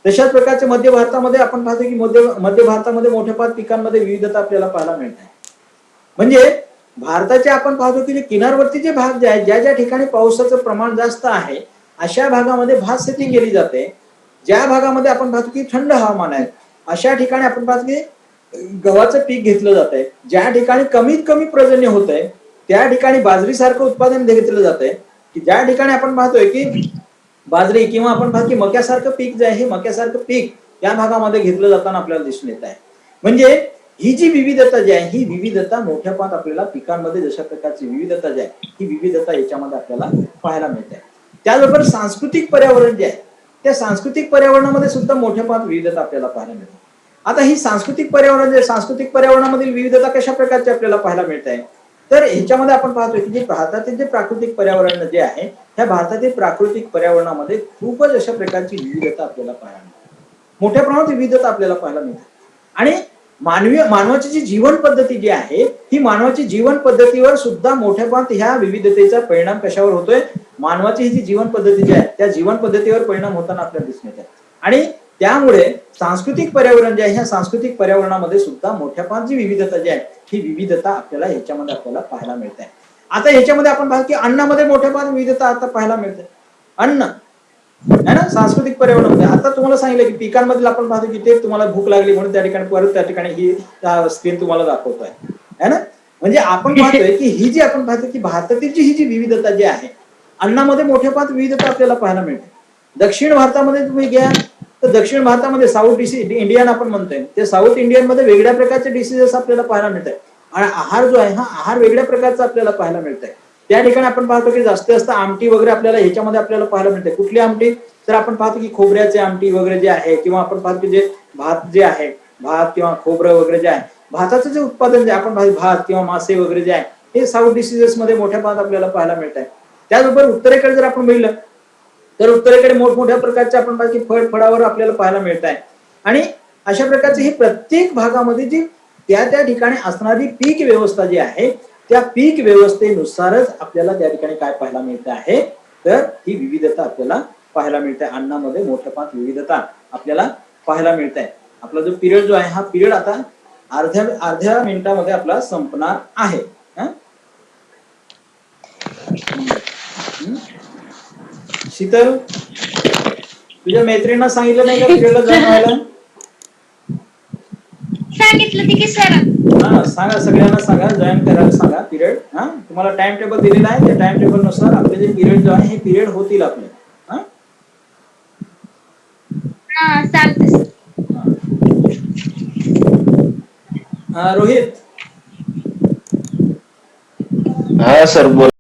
तशाच प्रकारचे मध्य भारतामध्ये आपण पाहतो की मध्य भारतामध्ये मोठ्या प्रमाणात पिकांमध्ये विविधता आपल्याला पाहायला मिळत आहे. म्हणजे भारताचे आपण पाहतो की किनारवर्ती जे भाग जे आहेत ज्या ज्या ठिकाणी पावसाचं प्रमाण जास्त आहे अशा भागामध्ये भात शेती केली जाते. ज्या भागामध्ये आपण पाहतो की थंड हवामान आहे अशा ठिकाणी आपण पाहतो की गव्हाचं पीक घेतलं जात आहे. ज्या ठिकाणी कमीत कमी पर्जन्य होत आहे त्या ठिकाणी बाजरीसारखं उत्पादन घेतलं जात आहे, की ज्या ठिकाणी आपण पाहतोय की बाजरी किंवा आपण पाहतो की मक्यासारखं पीक जे आहे हे मक्यासारखं पीक त्या भागामध्ये घेतलं जाताना आपल्याला दिसून येत आहे. म्हणजे ही जी विविधता जी आहे ही विविधता मोठ्या प्रमाणात आपल्याला पिकांमध्ये जशा प्रकारची विविधता जी आहे ही विविधता याच्यामध्ये आपल्याला पाहायला मिळते. त्याचबरोबर सांस्कृतिक पर्यावरण जे आहे त्या सांस्कृतिक पर्यावरणामध्ये सुद्धा मोठ्या प्रमाणात विविधता आपल्याला पाहायला मिळते. आता ही सांस्कृतिक पर्यावरण जे सांस्कृतिक पर्यावरणामधील विविधता कशा प्रकारची आपल्याला पाहायला मिळत आहे, तर ह्याच्यामध्ये आपण पाहतोय की जे भारतातील जे प्राकृतिक पर्यावरण जे आहे ह्या भारतातील प्राकृतिक पर्यावरणामध्ये खूपच अशा प्रकारची विविधता आपल्याला पाहायला मिळते. मोठ्या प्रमाणात विविधता आपल्याला पाहायला मिळते. आणि मानवाची जी जीवन पद्धती जी आहे ही मानवाची जीवन पद्धतीवर सुद्धा मोठ्या प्रमाणात ह्या विविधतेचा परिणाम कशावर होतोय, मानवाची ही जी जीवन पद्धती जी आहे त्या जीवन पद्धतीवर परिणाम होताना आपल्याला दिसून येते. आणि त्यामुळे सांस्कृतिक पर्यावरण जे आहे ह्या सांस्कृतिक पर्यावरणामध्ये सुद्धा मोठ्या प्रमाणात जी विविधता जी आहे ही विविधता आपल्याला ह्याच्यामध्ये आपल्याला पाहायला मिळते. आता ह्याच्यामध्ये आपण पाहतो की अन्नामध्ये मोठ्या प्रमाणात विविधता आता पाहायला मिळते. अन्न है ना सांस्कृतिक पर्यावरणामध्ये आता तुम्हाला सांगितलं की पिकांमधील आपण पाहतो की ते तुम्हाला भूक लागली म्हणून त्या ठिकाणी परत त्या ठिकाणी ही स्क्रीन तुम्हाला दाखवतोय है ना. म्हणजे आपण पाहतोय की ही जी आपण पाहतो की भारतातील जी ही जी विविधता जी आहे अन्नामध्ये मोठ्या प्रमाणात विविधता आपल्याला पाहायला मिळते. दक्षिण भारतामध्ये तुम्ही घ्या तर दक्षिण भारतामध्ये साऊथ इंडियन आपण म्हणतोय ते साऊथ इंडियन मध्ये वेगळ्या प्रकारचे डिसीजेस आपल्याला पाहायला मिळत आहे. आणि आहार जो आहे हा आहार वेगळ्या प्रकारचा आपल्याला पाहायला मिळत आहे. त्या ठिकाणी आपण पाहतो की जास्तीत जास्त आमटी वगैरे आपल्याला ह्याच्यामध्ये आपल्याला पाहायला मिळते. कुठली आमटी, तर आपण पाहतो की खोबऱ्याचे आमटी वगैरे जे आहे किंवा आपण पाहतो की जे भात जे आहे भात किंवा खोबरं वगैरे जे आहे भाताचं जे उत्पादन जे आपण पाहतो भात किंवा मासे वगैरे जे आहे हे साऊथ डिसीजेस मध्ये मोठ्या प्रमाणात आपल्याला पाहायला मिळत आहे. त्याचबरोबर उत्तरेकडे जर आपण बघितलं तर उत्तरेकडे मोठमोठ्या प्रकारचे आपण पाहतो की फळावर आपल्याला पाहायला मिळत आहे. आणि अशा प्रकारचे हे प्रत्येक भागामध्ये जी त्या ठिकाणी असणारी पीक व्यवस्था जी आहे त्या पीक व्यवस्थेनुसारच आपल्याला त्या ठिकाणी काय पाहायला मिळते आहे, तर ही विविधता आपल्याला पाहायला मिळते. अन्नामध्ये मोठ्या प्रमाणात विविधता आपल्याला पाहायला मिळते. आपला जो पिरियड जो आहे हा पिरियड आता अर्ध्या मिनिटामध्ये आपला संपणार आहे. शीतल तुझ्या मैत्रिणींना सांगितलं नाही का पिरियडला जॉईन व्हायला? सांगितलं की सर. हा सांगा, सगळ्यांना सांगा जॉईन करायला सांगा पिरियड. तुम्हाला टाइम टेबल दिलेला आहे त्या टाइम टेबल नुसार आपले जे पिरियड जो आहे हे पिरियड होतील आपले. सांगते सर. रोहित हा सर बोल.